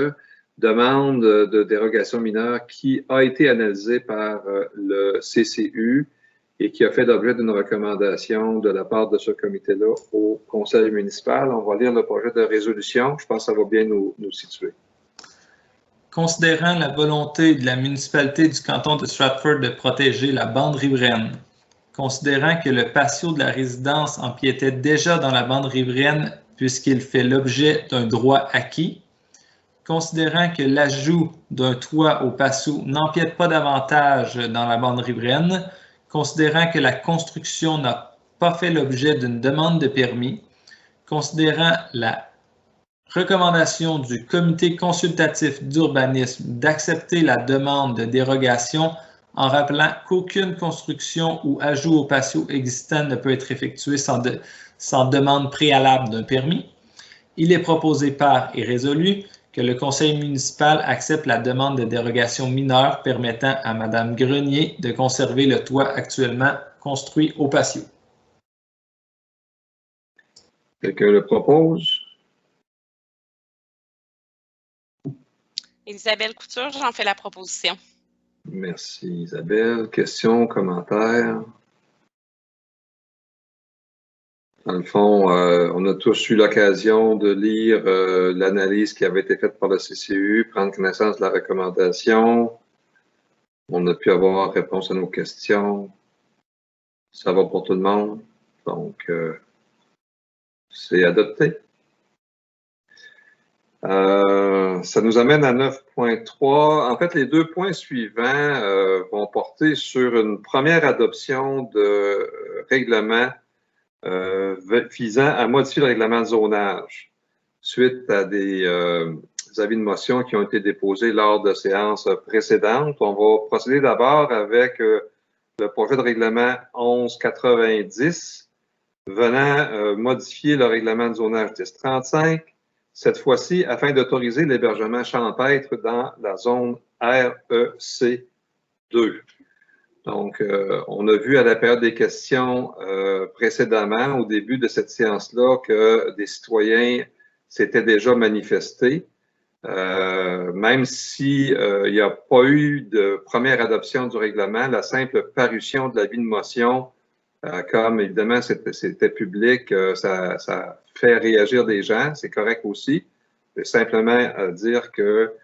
demande de dérogation mineure qui a été analysée par le CCU et qui a fait l'objet d'une recommandation de la part de ce comité-là au conseil municipal. On va lire le projet de résolution. Je pense que ça va bien nous situer. Considérant la volonté de la municipalité du canton de Stratford de protéger la bande riveraine, considérant que le patio de la résidence empiétait déjà dans la bande riveraine puisqu'il fait l'objet d'un droit acquis, considérant que l'ajout d'un toit au patio n'empiète pas davantage dans la bande riveraine, considérant que la construction n'a pas fait l'objet d'une demande de permis, considérant la recommandation du comité consultatif d'urbanisme d'accepter la demande de dérogation en rappelant qu'aucune construction ou ajout au patio existant ne peut être effectué sans demande préalable d'un permis, il est proposé par et résolu que le conseil municipal accepte la demande de dérogation mineure permettant à Mme Grenier de conserver le toit actuellement construit au patio. Quelqu'un le propose? Isabelle Couture, j'en fais la proposition. Merci Isabelle. Questions, commentaires? Dans le fond, on a tous eu l'occasion de lire l'analyse qui avait été faite par le CCU, prendre connaissance de la recommandation. On a pu avoir réponse à nos questions. Ça va pour tout le monde. Donc, c'est adopté. Ça nous amène à 9.3. En fait, les deux points suivants vont porter sur une première adoption de règlement visant à modifier le règlement de zonage suite à des avis de motion qui ont été déposés lors de séances précédentes. On va procéder d'abord avec le projet de règlement 1190 venant modifier le règlement de zonage 1035, cette fois-ci afin d'autoriser l'hébergement champêtre dans la zone REC 2. Donc, on a vu à la période des questions précédemment, au début de cette séance-là, que des citoyens s'étaient déjà manifestés. Même s'il n'y a pas eu de première adoption du règlement, la simple parution de l'avis de motion, comme évidemment c'était public, ça fait réagir des gens, c'est correct aussi. C'est simplement dire que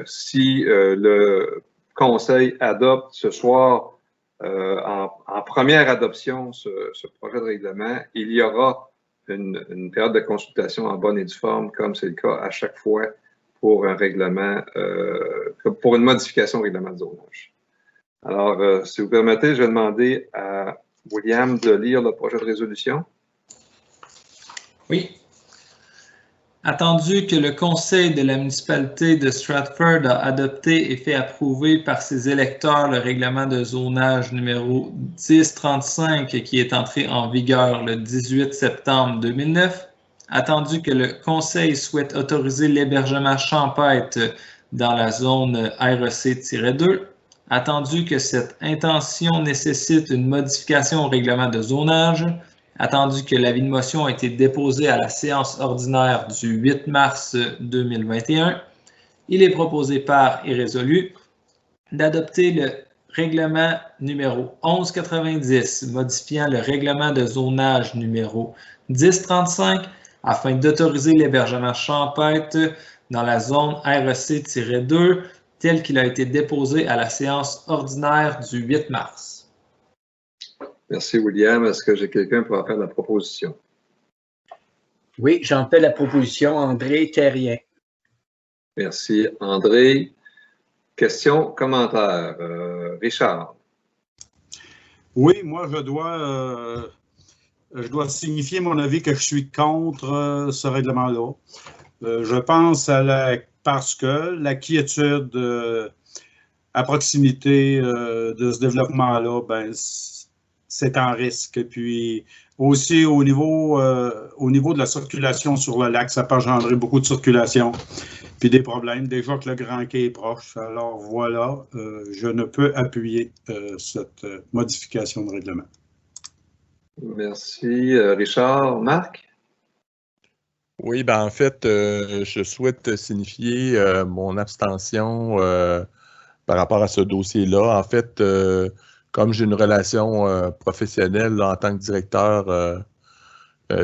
si le Conseil adopte ce soir en première adoption ce projet de règlement, il y aura une période de consultation en bonne et due forme, comme c'est le cas à chaque fois pour un règlement, pour une modification au règlement de zonage. Alors, si vous permettez, je vais demander à William de lire le projet de résolution. Oui. Attendu que le Conseil de la municipalité de Stratford a adopté et fait approuver par ses électeurs le règlement de zonage numéro 1035 qui est entré en vigueur le 18 septembre 2009, attendu que le Conseil souhaite autoriser l'hébergement champêtre dans la zone REC-2, attendu que cette intention nécessite une modification au règlement de zonage, attendu que l'avis de motion a été déposé à la séance ordinaire du 8 mars 2021, il est proposé par et résolu d'adopter le règlement numéro 1190 modifiant le règlement de zonage numéro 1035 afin d'autoriser l'hébergement champêtre dans la zone REC-2 tel qu'il a été déposé à la séance ordinaire du 8 mars. Merci, William. Est-ce que j'ai quelqu'un pour en faire la proposition? Oui, j'en fais la proposition, André Terrien. Merci, André. Questions, commentaires? Richard? Oui, moi, je dois signifier mon avis que je suis contre ce règlement-là. Je pense parce que la quiétude à proximité de ce développement-là, ben, c'est en risque. Et puis aussi au niveau de la circulation sur le lac, ça peut engendrer beaucoup de circulation, puis des problèmes. Déjà que le Grand Quai est proche. Alors voilà, je ne peux appuyer cette modification de règlement. Merci. Richard. Marc? Oui, ben en fait, je souhaite signifier mon abstention par rapport à ce dossier-là. En fait, comme j'ai une relation professionnelle là, en tant que directeur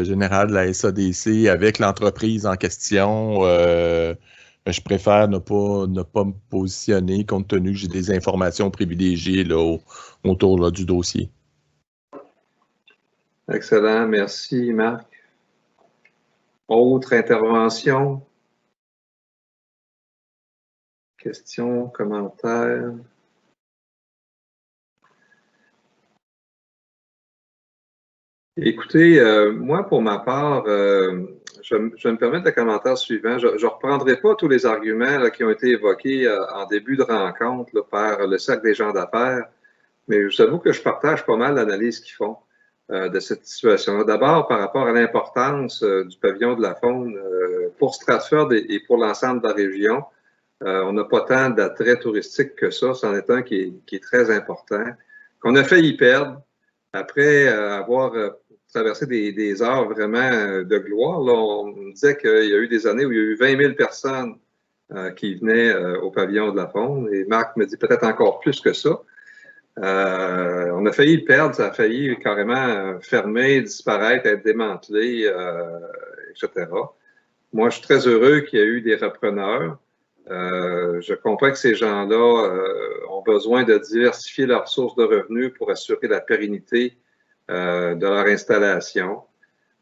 général de la SADC avec l'entreprise en question, je préfère ne pas me positionner compte tenu que j'ai des informations privilégiées là, autour là, du dossier. Excellent. Merci, Marc. Autre intervention? Questions, commentaires? Écoutez, moi, pour ma part, je vais me permettre le commentaire suivant. Je ne reprendrai pas tous les arguments là, qui ont été évoqués en début de rencontre là, par le Cercle des gens d'affaires, mais je vous avoue que je partage pas mal l'analyse qu'ils font de cette situation-là. D'abord, par rapport à l'importance du pavillon de la faune pour Stratford et pour l'ensemble de la région. On n'a pas tant d'attrait touristique que ça. C'en est un qui est très important, qu'on a failli perdre après avoir traversé des heures vraiment de gloire. Là, on me disait qu'il y a eu des années où il y a eu 20 000 personnes qui venaient au pavillon de la faune. Et Marc me dit peut-être encore plus que ça. On a failli le perdre, ça a failli carrément fermer, disparaître, être démantelé, etc. Moi, je suis très heureux qu'il y ait eu des repreneurs. Je comprends que ces gens-là ont besoin de diversifier leurs sources de revenus pour assurer la pérennité de leur installation.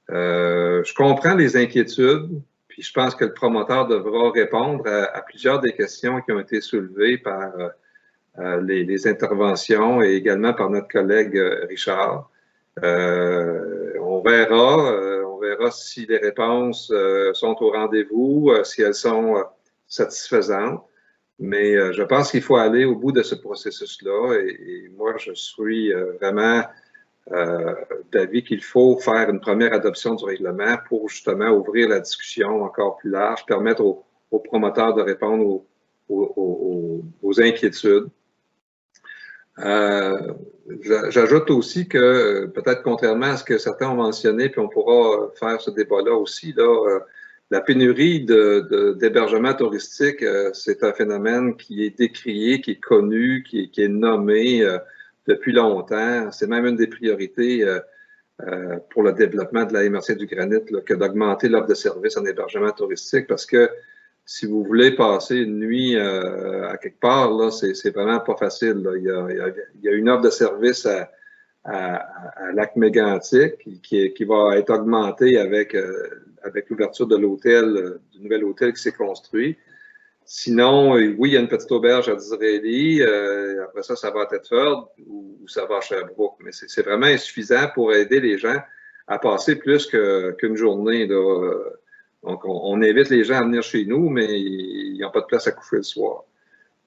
Je comprends les inquiétudes, puis je pense que le promoteur devra répondre à plusieurs des questions qui ont été soulevées par les interventions et également par notre collègue Richard. On verra si les réponses sont au rendez-vous, si elles sont satisfaisantes. Mais je pense qu'il faut aller au bout de ce processus-là et moi, je suis vraiment d'avis qu'il faut faire une première adoption du règlement pour justement ouvrir la discussion encore plus large, permettre aux promoteurs de répondre aux inquiétudes. J'ajoute aussi que, peut-être contrairement à ce que certains ont mentionné, puis on pourra faire ce débat-là aussi, là, la pénurie d'hébergement touristique, c'est un phénomène qui est décrié, qui est connu, qui est nommé depuis longtemps. C'est même une des priorités pour le développement de la MRC du Granit là, que d'augmenter l'offre de services en hébergement touristique parce que si vous voulez passer une nuit à quelque part, là, c'est vraiment pas facile. Là. Il y a une offre de service à Lac-Mégantic qui va être augmentée avec l'ouverture de l'hôtel, du nouvel hôtel qui s'est construit. Sinon, oui, il y a une petite auberge à Disraeli. Après ça va à Thetford ou ça va à Sherbrooke. Mais c'est vraiment insuffisant pour aider les gens à passer plus qu'une journée. Là. Donc, on invite les gens à venir chez nous, mais ils n'ont pas de place à coucher le soir.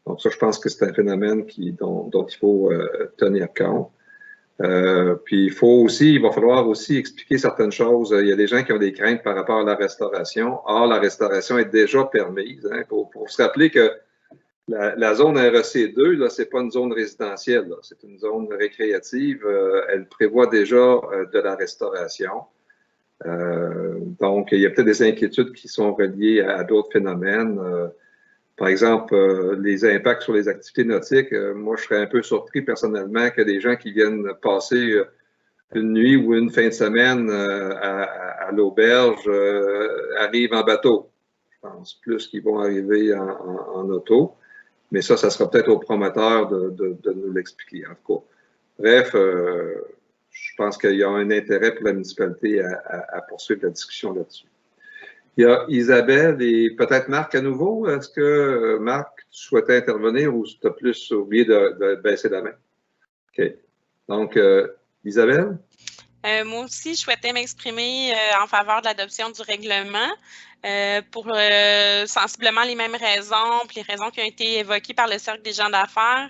Donc, ça, je pense que c'est un phénomène dont il faut tenir compte. Puis, il va falloir aussi expliquer certaines choses. Il y a des gens qui ont des craintes par rapport à la restauration. Or, la restauration est déjà permise. Hein, pour se rappeler que la zone REC2, ce n'est pas une zone résidentielle. C'est une zone récréative. Elle prévoit déjà de la restauration. Donc, il y a peut-être des inquiétudes qui sont reliées à d'autres phénomènes. Par exemple, les impacts sur les activités nautiques. Moi, je serais un peu surpris personnellement que des gens qui viennent passer une nuit ou une fin de semaine à l'auberge arrivent en bateau. Je pense plus qu'ils vont arriver en auto. Mais ça sera peut-être au promoteur de nous l'expliquer, en tout cas. Bref, je pense qu'il y a un intérêt pour la municipalité à poursuivre la discussion là-dessus. Il y a Isabelle et peut-être Marc à nouveau. Est-ce que, Marc, tu souhaitais intervenir ou tu as plus oublié de baisser la main? OK. Donc, Isabelle? Moi aussi, je souhaitais m'exprimer en faveur de l'adoption du règlement pour sensiblement les mêmes raisons, puis les raisons qui ont été évoquées par le Cercle des gens d'affaires.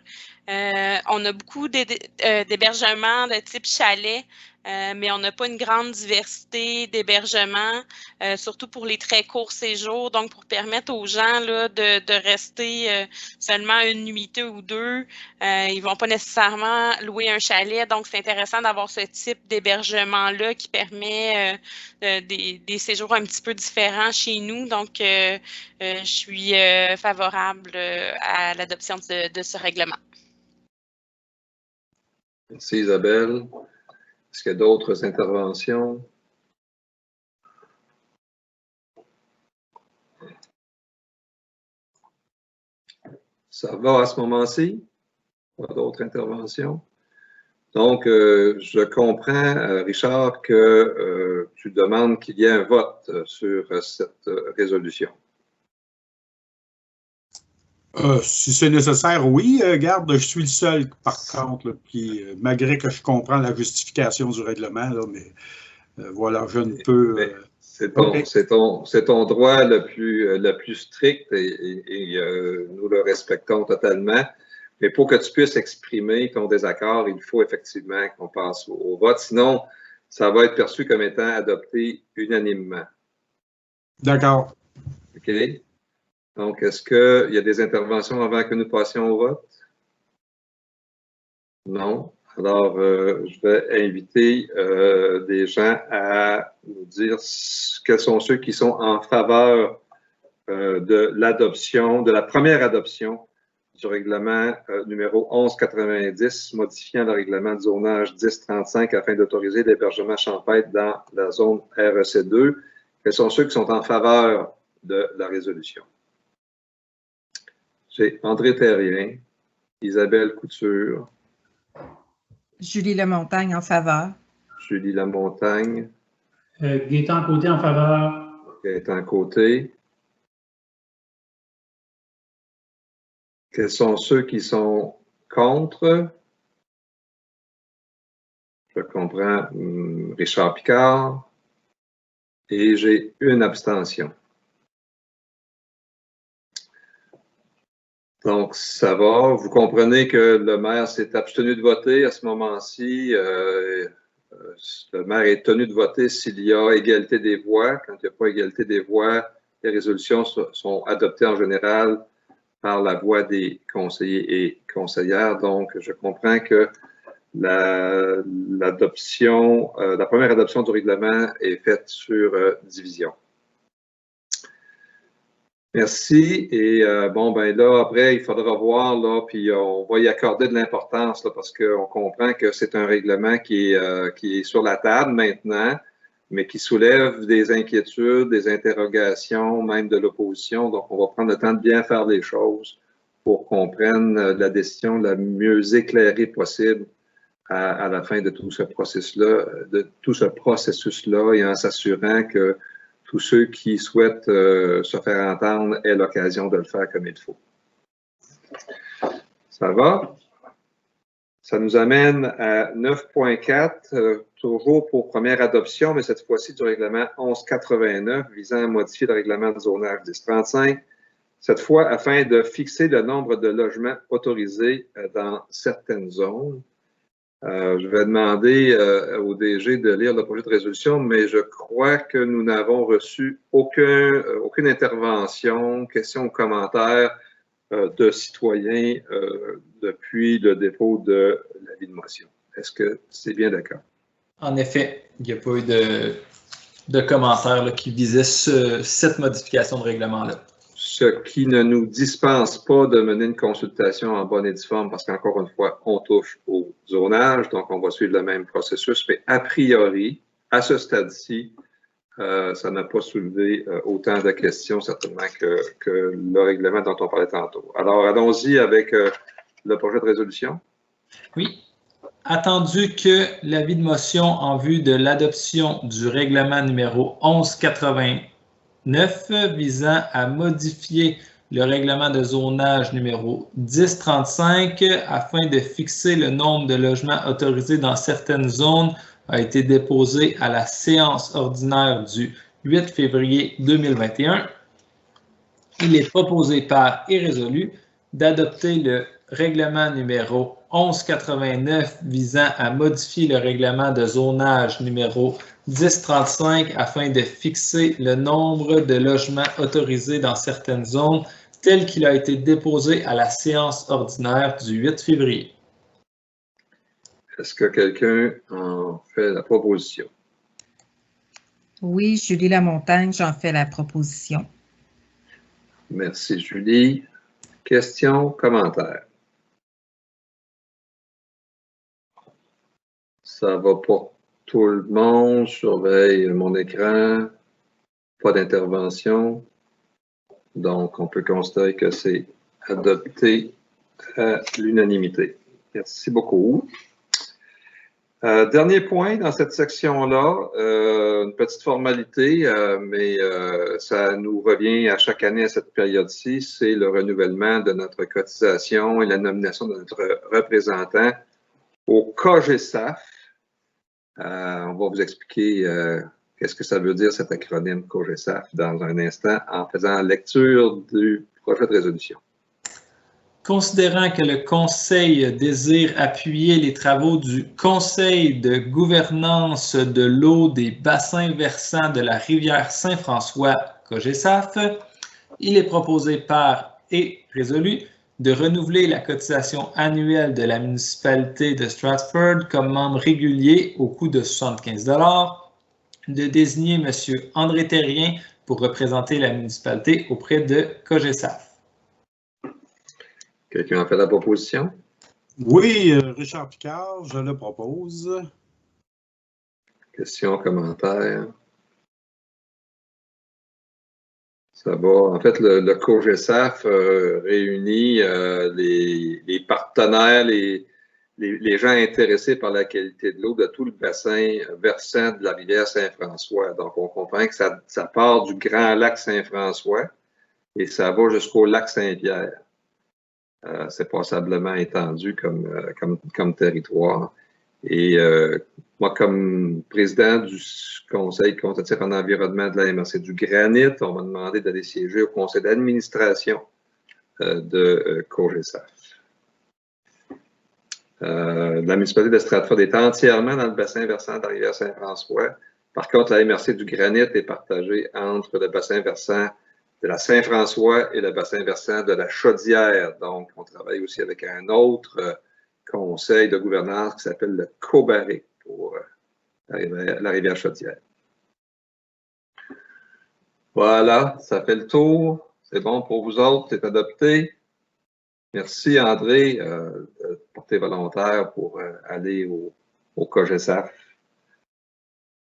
On a beaucoup d'hébergements de type chalet, mais on n'a pas une grande diversité d'hébergements, surtout pour les très courts séjours. Donc, pour permettre aux gens là, de rester seulement une nuitée ou deux, ils ne vont pas nécessairement louer un chalet. Donc, c'est intéressant d'avoir ce type d'hébergement-là qui permet des séjours un petit peu différents chez nous. Donc, je suis favorable à l'adoption de ce règlement. Merci Isabelle. Est-ce qu'il y a d'autres interventions? Ça va à ce moment-ci? Pas d'autres interventions? Donc, je comprends, Richard, que tu demandes qu'il y ait un vote sur cette résolution. Si c'est nécessaire, oui. Garde, je suis le seul, par contre, là, qui, malgré que je comprends la justification du règlement, là, mais voilà, je ne peux... C'est ton droit le plus strict et nous le respectons totalement. Mais pour que tu puisses exprimer ton désaccord, il faut effectivement qu'on passe au vote. Sinon, ça va être perçu comme étant adopté unanimement. D'accord. OK. Donc, est-ce qu'il y a des interventions avant que nous passions au vote? Non. Alors, je vais inviter des gens à nous dire quels sont ceux qui sont en faveur de l'adoption, de la première adoption du règlement numéro 1190, modifiant le règlement de zonage 1035 afin d'autoriser l'hébergement champêtre dans la zone REC2. Quels sont ceux qui sont en faveur de la résolution? J'ai André Terrien, Isabelle Couture. Julie Lamontagne en faveur. Julie Lamontagne. Gaétan Côté en faveur. Gaétan Côté. Quels sont ceux qui sont contre? Je comprends Richard Picard. Et j'ai une abstention. Donc, ça va. Vous comprenez que le maire s'est abstenu de voter à ce moment-ci. Le maire est tenu de voter s'il y a égalité des voix. Quand il n'y a pas égalité des voix, les résolutions sont adoptées en général par la voix des conseillers et conseillères. Donc, je comprends que la première adoption du règlement est faite sur division. Merci. Et bon, ben là, après, il faudra voir, là, puis on va y accorder de l'importance, là, parce qu'on comprend que c'est un règlement qui est sur la table maintenant, mais qui soulève des inquiétudes, des interrogations, même de l'opposition. Donc, on va prendre le temps de bien faire les choses pour qu'on prenne la décision la mieux éclairée possible à la fin de tout ce processus-là, et en s'assurant que tous ceux qui souhaitent se faire entendre aient l'occasion de le faire comme il faut. Ça va? Ça nous amène à 9.4, toujours pour première adoption, mais cette fois-ci du règlement 1189 visant à modifier le règlement de zonage 1035, cette fois afin de fixer le nombre de logements autorisés dans certaines zones. Je vais demander au DG de lire le projet de résolution, mais je crois que nous n'avons reçu aucune intervention, question ou commentaire de citoyens depuis le dépôt de l'avis de motion. Est-ce que c'est bien d'accord? En effet, il n'y a pas eu de commentaires là, qui visaient cette modification de règlement-là. Ce qui ne nous dispense pas de mener une consultation en bonne et due forme, parce qu'encore une fois, on touche au zonage, donc on va suivre le même processus, mais a priori, à ce stade-ci, ça n'a pas soulevé autant de questions, certainement, que le règlement dont on parlait tantôt. Alors, allons-y avec le projet de résolution. Oui. Attendu que l'avis de motion en vue de l'adoption du règlement numéro 1189 visant à modifier le règlement de zonage numéro 1035 afin de fixer le nombre de logements autorisés dans certaines zones a été déposé à la séance ordinaire du 8 février 2021. Il est proposé par et résolu d'adopter le règlement numéro 1189 visant à modifier le règlement de zonage numéro 1035 afin de fixer le nombre de logements autorisés dans certaines zones tel qu'il a été déposé à la séance ordinaire du 8 février. Est-ce que quelqu'un en fait la proposition? Oui, Julie Lamontagne, j'en fais la proposition. Merci, Julie. Questions, commentaires? Ça va pour tout le monde. Je surveille mon écran. Pas d'intervention. Donc, on peut constater que c'est adopté à l'unanimité. Merci beaucoup. Dernier point dans cette section-là, une petite formalité, mais ça nous revient à chaque année à cette période-ci, c'est le renouvellement de notre cotisation et la nomination de notre représentant au COGESAF. On va vous expliquer qu'est-ce que ça veut dire cet acronyme COGESAF dans un instant en faisant lecture du projet de résolution. Considérant que le Conseil désire appuyer les travaux du Conseil de gouvernance de l'eau des bassins versants de la rivière Saint-François, COGESAF, il est proposé par et résolu de renouveler la cotisation annuelle de la municipalité de Stratford comme membre régulier au coût de 75 $, de désigner M. André Terrien pour représenter la municipalité auprès de COGESAF. Quelqu'un a fait la proposition? Oui, Richard Picard, je le propose. Questions, commentaires? Ça va. En fait, le COGESAF réunit les partenaires, les gens intéressés par la qualité de l'eau de tout le bassin versant de la rivière Saint-François. Donc, on comprend que ça part du grand lac Saint-François et ça va jusqu'au lac Saint-Pierre. C'est passablement étendu comme territoire. Et moi, comme président du Conseil consultatif en environnement de la MRC du Granit, on m'a demandé d'aller siéger au conseil d'administration de COGESAF. La municipalité de Stratford est entièrement dans le bassin versant de la rivière Saint-François. Par contre, la MRC du Granit est partagée entre le bassin versant de la Saint-François et le bassin versant de la Chaudière. Donc, on travaille aussi avec un autre conseil de gouvernance qui s'appelle le COBARE pour la rivière Chaudière. Voilà, ça fait le tour. C'est bon pour vous autres, c'est adopté. Merci André de porter volontaire pour aller au COGESAF.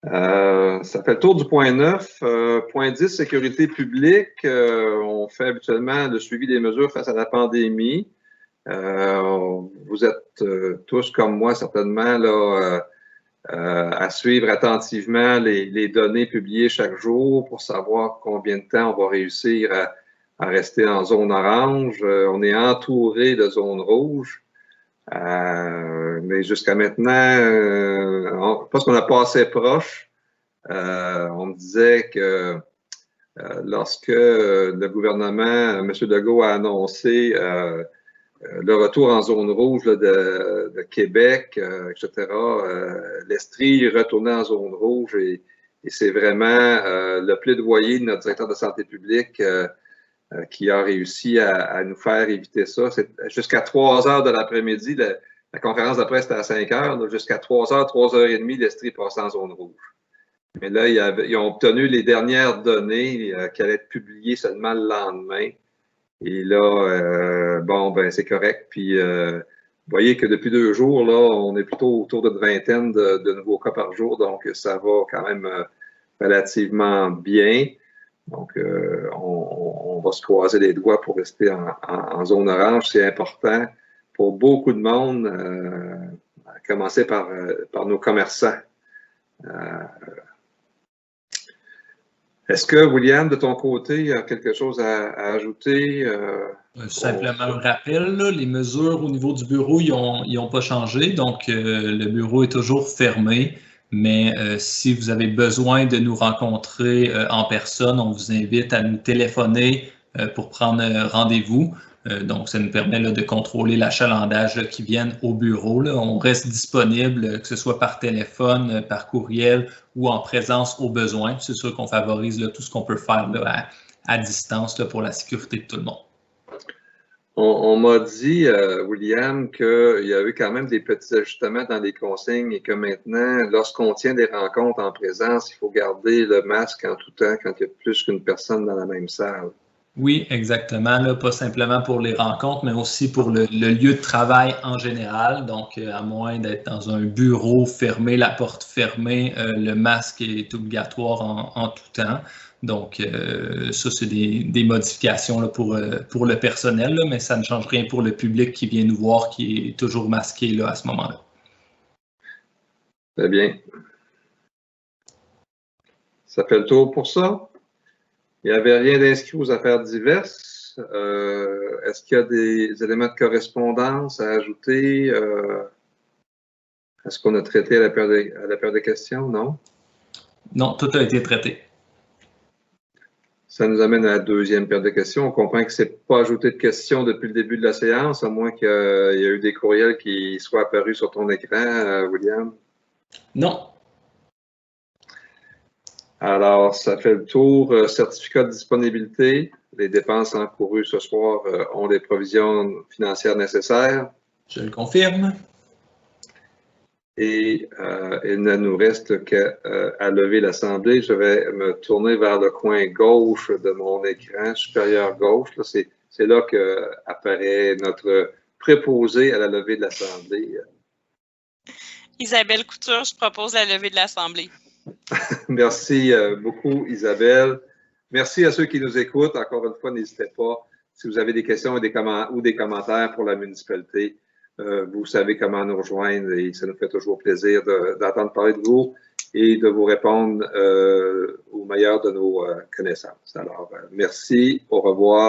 Ça fait le tour du point 9. Point 10, sécurité publique. On fait habituellement le suivi des mesures face à la pandémie. Vous êtes tous comme moi certainement là, à suivre attentivement les données publiées chaque jour pour savoir combien de temps on va réussir à rester en zone orange. On est entouré de zones rouges. Mais jusqu'à maintenant, parce qu'on n'a pas assez proche, on me disait que lorsque le gouvernement, M. Legault, a annoncé le retour en zone rouge là, de Québec, etc., l'Estrie retournait en zone rouge et c'est vraiment le plaidoyer de notre directeur de santé publique qui a réussi à nous faire éviter ça. Jusqu'à 3 heures de l'après-midi, la conférence de presse était à 5 heures. Jusqu'à 3 heures, 3h30, l'Estrie passait en zone rouge. Mais là, ils ont obtenu les dernières données qui allaient être publiées seulement le lendemain. Et là, bon, ben c'est correct. Puis, vous voyez que depuis 2 jours, là, on est plutôt autour d'une vingtaine de nouveaux cas par jour. Donc, ça va quand même relativement bien. Donc, on va se croiser les doigts pour rester en zone orange. C'est important pour beaucoup de monde, à commencer par nos commerçants. Est-ce que, William, de ton côté, il y a quelque chose à ajouter? Simplement un rappel, là, les mesures au niveau du bureau, ils n'ont pas changé. Donc, le bureau est toujours fermé. Mais si vous avez besoin de nous rencontrer en personne, on vous invite à nous téléphoner pour prendre rendez-vous. Donc, ça nous permet là, de contrôler l'achalandage qui viennent au bureau. Là. On reste disponible, que ce soit par téléphone, par courriel ou en présence au besoin. C'est sûr qu'on favorise là, tout ce qu'on peut faire là, à distance là, pour la sécurité de tout le monde. On m'a dit, William, qu'il y a eu quand même des petits ajustements dans les consignes et que maintenant, lorsqu'on tient des rencontres en présence, il faut garder le masque en tout temps quand il y a plus qu'une personne dans la même salle. Oui, exactement. Là, pas simplement pour les rencontres, mais aussi pour le lieu de travail en général. Donc, à moins d'être dans un bureau fermé, la porte fermée, le masque est obligatoire en tout temps. Donc, ça, c'est des modifications là, pour le personnel, là, mais ça ne change rien pour le public qui vient nous voir, qui est toujours masqué là, à ce moment-là. Très bien. Ça fait le tour pour ça. Il n'y avait rien d'inscrit aux affaires diverses. Est-ce qu'il y a des éléments de correspondance à ajouter? Est-ce qu'on a traité à la période de questions? Non? Non, tout a été traité. Ça nous amène à la deuxième période de questions. On comprend que ce n'est pas ajouté de questions depuis le début de la séance, à moins qu'il y ait eu des courriels qui soient apparus sur ton écran, William. Non. Alors, ça fait le tour. Certificat de disponibilité. Les dépenses encourues ce soir ont les provisions financières nécessaires. Je le confirme. Et il ne nous reste qu'à lever l'Assemblée. Je vais me tourner vers le coin gauche de mon écran, supérieur gauche. C'est là qu'apparaît notre préposé à la levée de l'Assemblée. Isabelle Couture, je propose la levée de l'Assemblée. Merci beaucoup, Isabelle. Merci à ceux qui nous écoutent. Encore une fois, n'hésitez pas. Si vous avez des questions ou des commentaires pour la municipalité, vous savez comment nous rejoindre et ça nous fait toujours plaisir d'entendre parler de vous et de vous répondre au meilleur de nos connaissances. Alors, merci, au revoir.